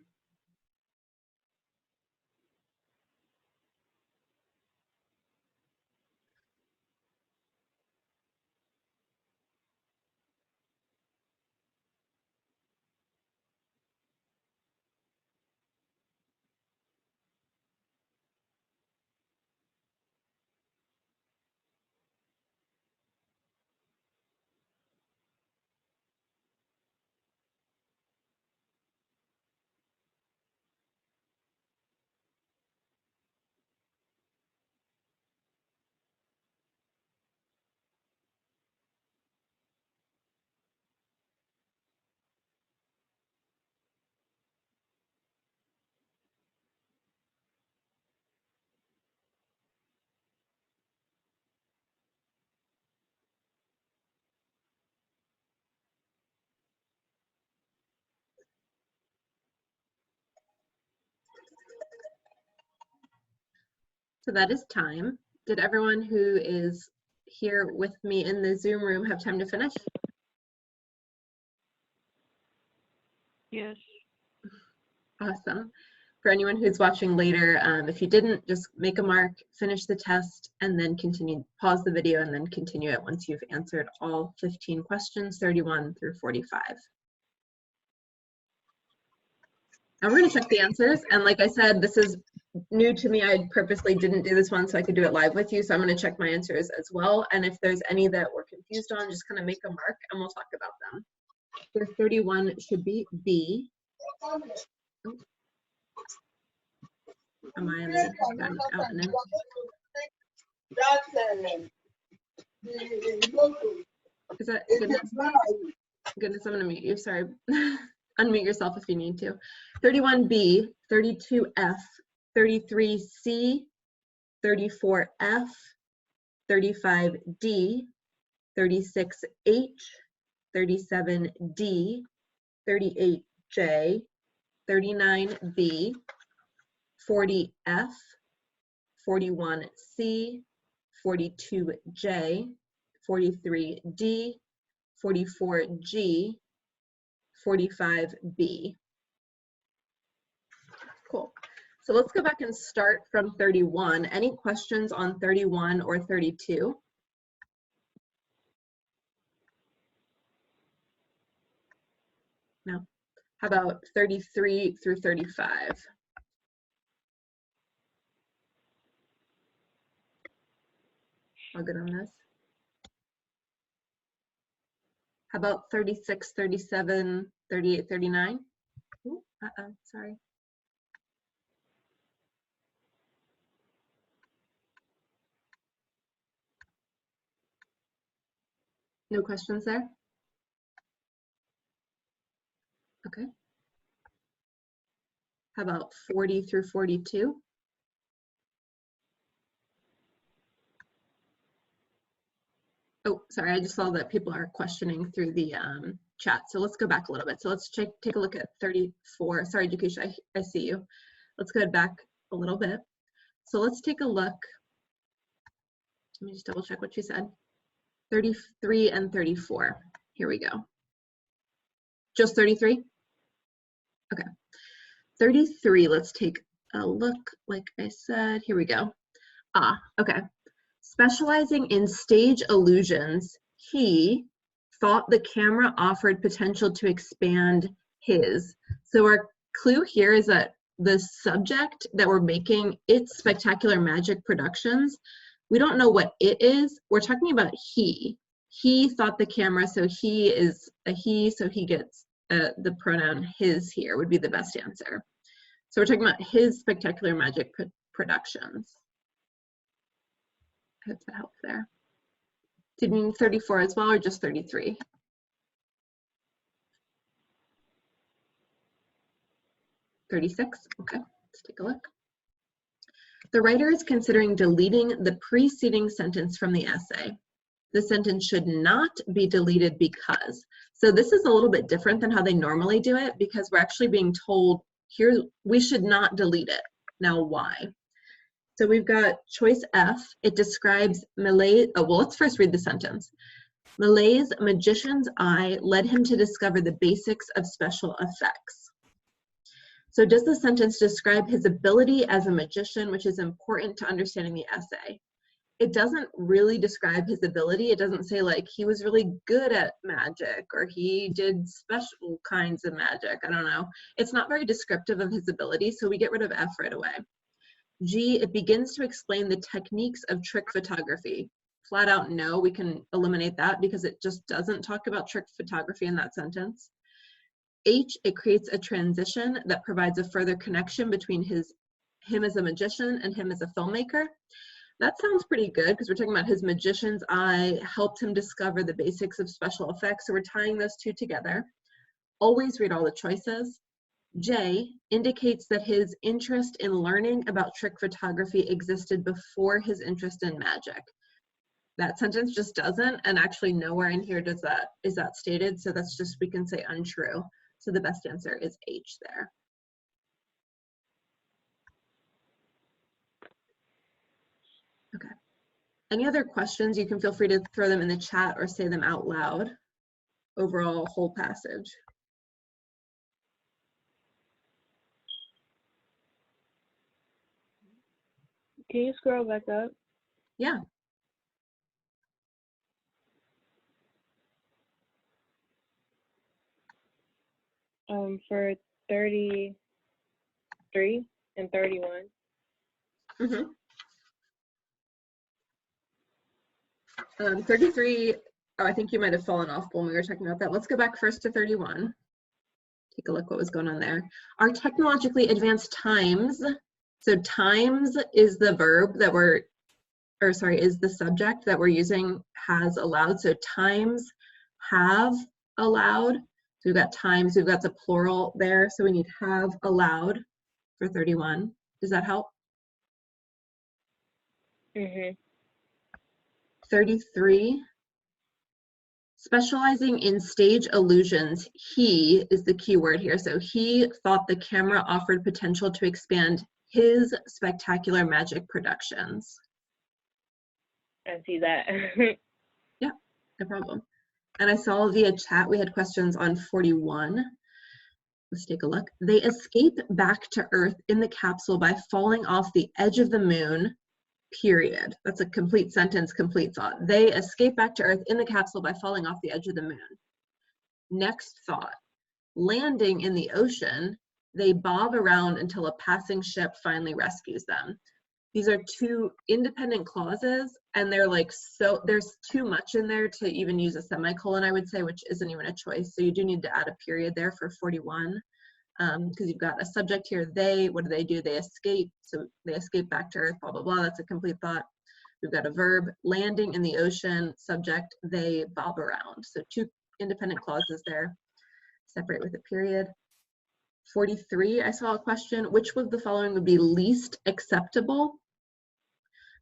So that is time. Did everyone who is here with me in the Zoom room have time to finish? Yes. Awesome. For anyone who's watching later, if you didn't, just make a mark, finish the test, and then continue, pause the video, and then continue it once you've answered all 15 questions, 31 through 45. Now we're going to check the answers. And like I said, this is new to me. I purposely didn't do this one so I could do it live with you. So I'm going to check my answers as well. And if there's any that we're confused on, just kind of make a mark and we'll talk about them. So 31 should be B. Oh. Am I in the out and in? Is that goodness? Goodness, I'm gonna mute you. Sorry. Unmute yourself if you need to. 31B, 32F, 33C, 34F, 35D, 36H, 37D, 38J, 39B, 40F, 41C, 42J, 43D, 44G, 45B. Cool. So let's go back and start from 31. Any questions on 31 or 32? No. How about 33 through 35? All good on this? How about 36, 37, 38, 39? Ooh, sorry. No questions there? How about 40 through 42? Oh, sorry, I just saw that people are questioning through the chat. So let's go back a little bit. So let's take a look at 34. Sorry, Jakesha, I see you. Let's go back a little bit. So let's take a look. Let me just double check what you said. 33 and 34. Here we go. Just 33? Okay. 33, let's take a look. Like I said, here we go. Okay. Specializing in stage illusions, he thought the camera offered potential to expand his. So our clue here is that the subject that we're making, it's Spectacular Magic Productions. We don't know what it is. We're talking about he. He thought the camera, so he is a he, so he gets the pronoun his here would be the best answer. So we're talking about his Spectacular Magic Productions. I hope that helps there. Did you mean 34 as well, or just 33? $36, okay, let's take a look. The writer is considering deleting the preceding sentence from the essay. The sentence should not be deleted because. So this is a little bit different than how they normally do it, because we're actually being told here we should not delete it. Now why? So we've got choice F. It describes Millet. Oh, well, let's first read the sentence. Millet's magician's eye led him to discover the basics of special effects. So does the sentence describe his ability as a magician, which is important to understanding the essay? It doesn't really describe his ability. It doesn't say like he was really good at magic or he did special kinds of magic. I don't know. It's not very descriptive of his ability, so we get rid of F right away. G, it begins to explain the techniques of trick photography. Flat out no, we can eliminate that because it just doesn't talk about trick photography in that sentence. H, it creates a transition that provides a further connection between him as a magician and him as a filmmaker. That sounds pretty good because we're talking about his magician's eye helped him discover the basics of special effects. So we're tying those two together. Always read all the choices. J indicates that his interest in learning about trick photography existed before his interest in magic. That sentence just doesn't, and actually nowhere in here is that stated, so that's just, we can say untrue. So the best answer is H there. Okay. Any other questions? You can feel free to throw them in the chat or say them out loud. Overall whole passage. Can you scroll back up? Yeah. For 33 and 31. Mm-hmm. 33, oh, I think you might have fallen off when we were talking about that. Let's go back first to 31. Take a look what was going on there. Our technologically advanced times, so times is the verb that is the subject that we're using, has allowed. So times have allowed. So we've got times, we've got the plural there. So we need have allowed for 31. Does that help? Mm-hmm. 33. Specializing in stage illusions, he is the key word here. So he thought the camera offered potential to expand his Spectacular Magic Productions. I see that. Yeah, no problem. And I saw via chat we had questions on 41. Let's take a look. They escape back to Earth in the capsule by falling off the edge of the moon, period. That's a complete sentence, complete thought. They escape back to Earth in the capsule by falling off the edge of the moon. Next thought. Landing in the ocean, they bob around until a passing ship finally rescues them. These are two independent clauses, and they're like, so there's too much in there to even use a semicolon, I would say, which isn't even a choice. So you do need to add a period there for 41, because you've got a subject here, they, what do? They escape. So they escape back to Earth, blah, blah, blah. That's a complete thought. We've got a verb, landing in the ocean, subject, they bob around. So two independent clauses there, separate with a period. 43, I saw a question, which of the following would be least acceptable?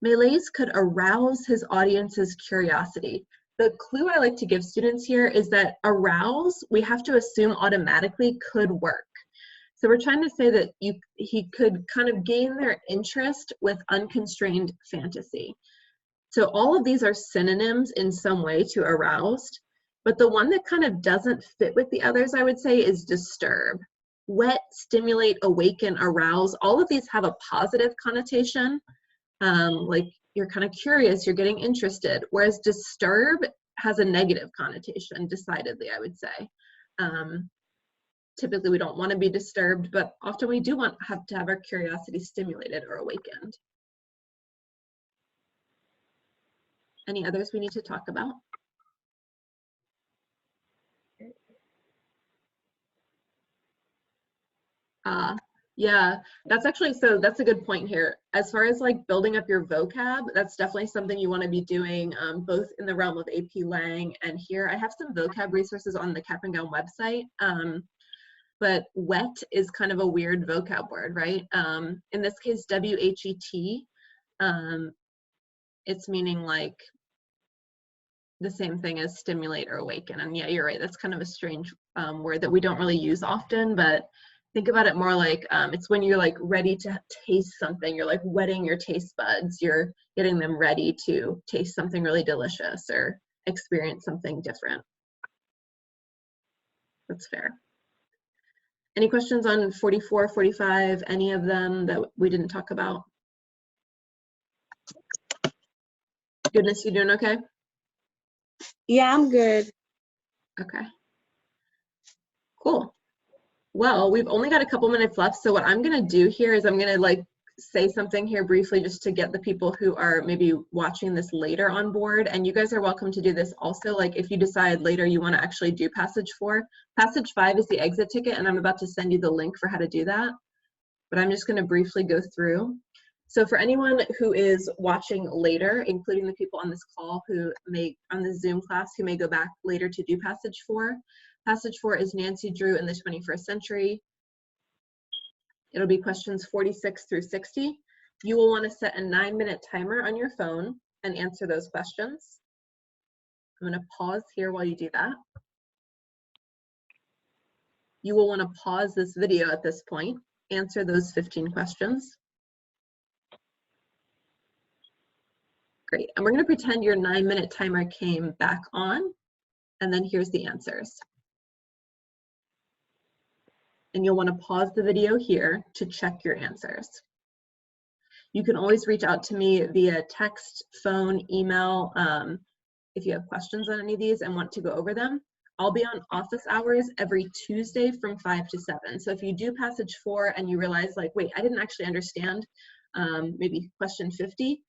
Melees could arouse his audience's curiosity. The clue I like to give students here is that arouse, we have to assume automatically could work. So we're trying to say that he could kind of gain their interest with unconstrained fantasy. So all of these are synonyms in some way to aroused, but the one that kind of doesn't fit with the others, I would say, is disturb. Whet, stimulate, awaken, arouse, all of these have a positive connotation. Like you're kind of curious, you're getting interested, whereas disturb has a negative connotation, decidedly, I would say. Typically, we don't want to be disturbed, but often we do have to have our curiosity stimulated or awakened. Any others we need to talk about? Yeah, that's actually, so that's a good point here. As far as like building up your vocab, that's definitely something you want to be doing both in the realm of AP Lang and here. I have some vocab resources on the CAP&GOWN website, but wet is kind of a weird vocab word, right? In this case, W-H-E-T, it's meaning like the same thing as stimulate or awaken. And yeah, you're right, that's kind of a strange word that we don't really use often, but think about it more like it's when you're like ready to taste something. You're like wetting your taste buds. You're getting them ready to taste something really delicious or experience something different. That's fair. Any questions on 44, 45, any of them that we didn't talk about? Goodness, you doing okay? Yeah, I'm good. Okay. Cool. Well, we've only got a couple minutes left, so what I'm gonna do here is I'm gonna like say something here briefly just to get the people who are maybe watching this later on board, and you guys are welcome to do this also. Like if you decide later you want to actually do passage 4, passage 5 is the exit ticket, and I'm about to send you the link for how to do that, but I'm just going to briefly go through. So for anyone who is watching later, including the people on this call who may, on the Zoom class, who may go back later to do passage 4, passage 4 is Nancy Drew in the 21st century. It'll be questions 46 through 60. You will want to set a 9-minute timer on your phone and answer those questions. I'm going to pause here while you do that. You will want to pause this video at this point, answer those 15 questions. Great, and we're going to pretend your 9-minute timer came back on, and then here's the answers. And you'll want to pause the video here to check your answers. You can always reach out to me via text, phone, email, if you have questions on any of these and want to go over them. I'll be on office hours every Tuesday from 5 to 7. So if you do passage 4 and you realize like, wait, I didn't actually understand maybe question 50,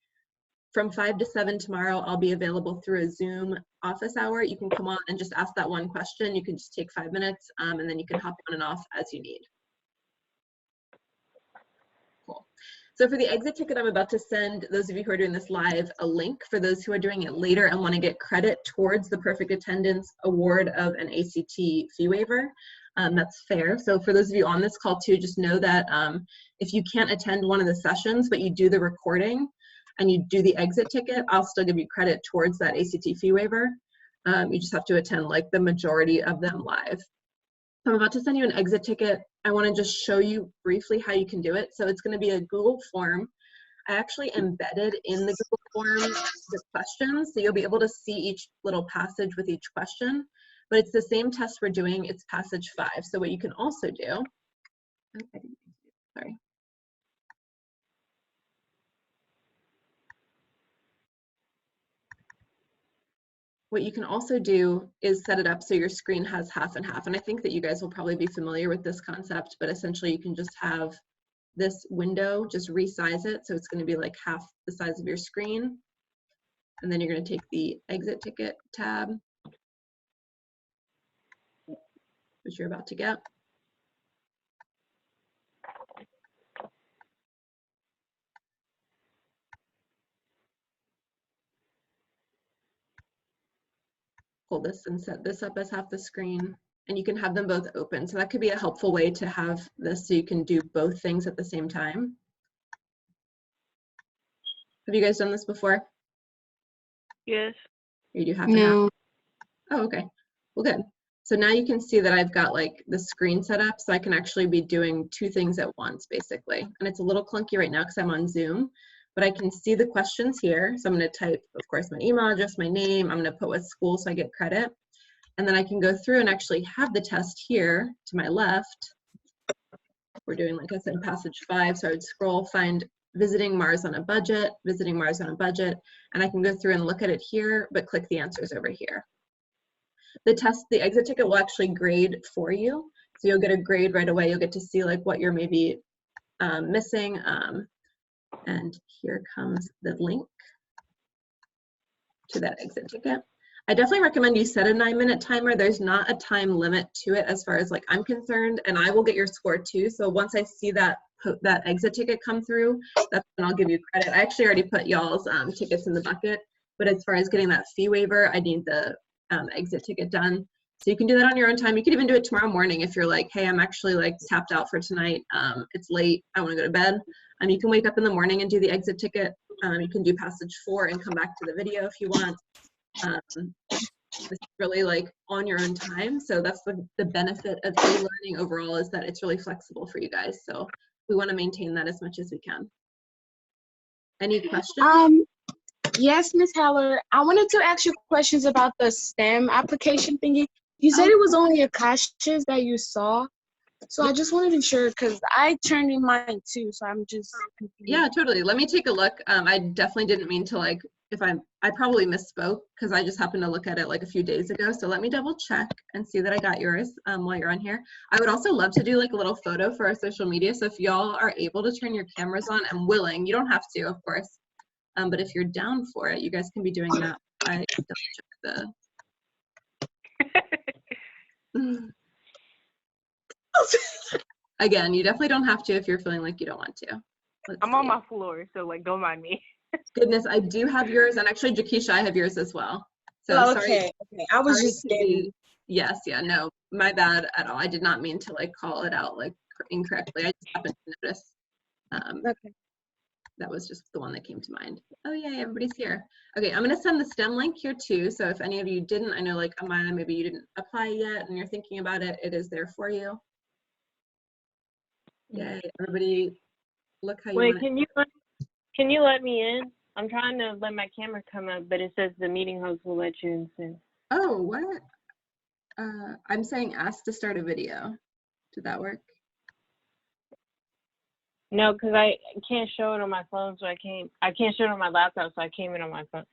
from 5 to 7 tomorrow, I'll be available through a Zoom office hour. You can come on and just ask that one question. You can just take 5 minutes and then you can hop on and off as you need. Cool. So for the exit ticket, I'm about to send those of you who are doing this live a link. For those who are doing it later and want to get credit towards the perfect attendance award of an ACT fee waiver, that's fair. So for those of you on this call too, just know that if you can't attend one of the sessions, but you do the recording and you do the exit ticket, I'll still give you credit towards that ACT fee waiver. You just have to attend like the majority of them live. So I'm about to send you an exit ticket. I want to just show you briefly how you can do it. So it's going to be a Google form. I actually embedded in the Google form the questions, so you'll be able to see each little passage with each question, but it's the same test we're doing. It's passage 5. So what you can also do, sorry. What you can also do is set it up so your screen has half and half. And I think that you guys will probably be familiar with this concept, but essentially you can just have this window, just resize it. So it's going to be like half the size of your screen. And then you're going to take the exit ticket tab, which you're about to get. Pull this and set this up as half the screen. and you can have them both open. So that could be a helpful way to have this so you can do both things at the same time. Have you guys done this before? Yes. Or you do have to have? Oh, okay. Well, good. So now you can see that I've got like the screen set up, so I can actually be doing two things at once, basically. And it's a little clunky right now because I'm on Zoom, but I can see the questions here. So I'm going to type, of course, my email address, my name. I'm going to put what school so I get credit. And then I can go through and actually have the test here to my left. We're doing, like I said, passage 5. So I would scroll, find visiting Mars on a budget, visiting Mars on a budget, and I can go through and look at it here, but click the answers over here. The test, the exit ticket will actually grade for you. So you'll get a grade right away. You'll get to see like what you're maybe missing. And here comes the link to that exit ticket. I definitely recommend you set a 9-minute timer. There's not a time limit to it as far as like I'm concerned, and I will get your score too. So once I see that exit ticket come through, that's when I'll give you credit. I actually already put y'all's tickets in the bucket, but as far as getting that fee waiver, I need the exit ticket done. So you can do that on your own time. You can even do it tomorrow morning if you're like, hey, I'm actually like tapped out for tonight. It's late, I want to go to bed. You can wake up in the morning and do the exit ticket. You can do passage 4 and come back to the video if you want. It's really like on your own time. So that's the benefit of e-learning overall, is that it's really flexible for you guys. So we want to maintain that as much as we can. Any questions? Yes, Miss Heller. I wanted to ask you questions about the STEM application thingy. You said it was only Akasha's that you saw. So I just wanted to be sure, because I turned in mine too, so I'm just confused. Yeah, totally. Let me take a look. I definitely didn't mean to like, I probably misspoke because I just happened to look at it like a few days ago. So let me double check and see that I got yours while you're on here. I would also love to do like a little photo for our social media. So if y'all are able to turn your cameras on and willing, you don't have to, of course. But if you're down for it, you guys can be doing that. I double check the. Again, you definitely don't have to if you're feeling like you don't want to. I'm on my floor, so like don't mind me. Goodness, I do have yours, and actually, Jakisha, I have yours as well. So Oh, sorry. okay. I was just scanning. Yes, yeah, no, my bad at all. I did not mean to like call it out like incorrectly. I just happened to notice. Okay. That was just the one that came to mind. Oh yeah, everybody's here. Okay, I'm gonna send the STEM link here too. So if any of you didn't, I know like Amaya, maybe you didn't apply yet and you're thinking about it, it is there for you. Yay, everybody look how you Wait, want can you let me in? I'm trying to let my camera come up, but it says the meeting host will let you in soon. Oh, what? I'm saying ask to start a video. Did that work? No, because I can't show it on my phone, so I can't show it on my laptop, so I came in on my phone.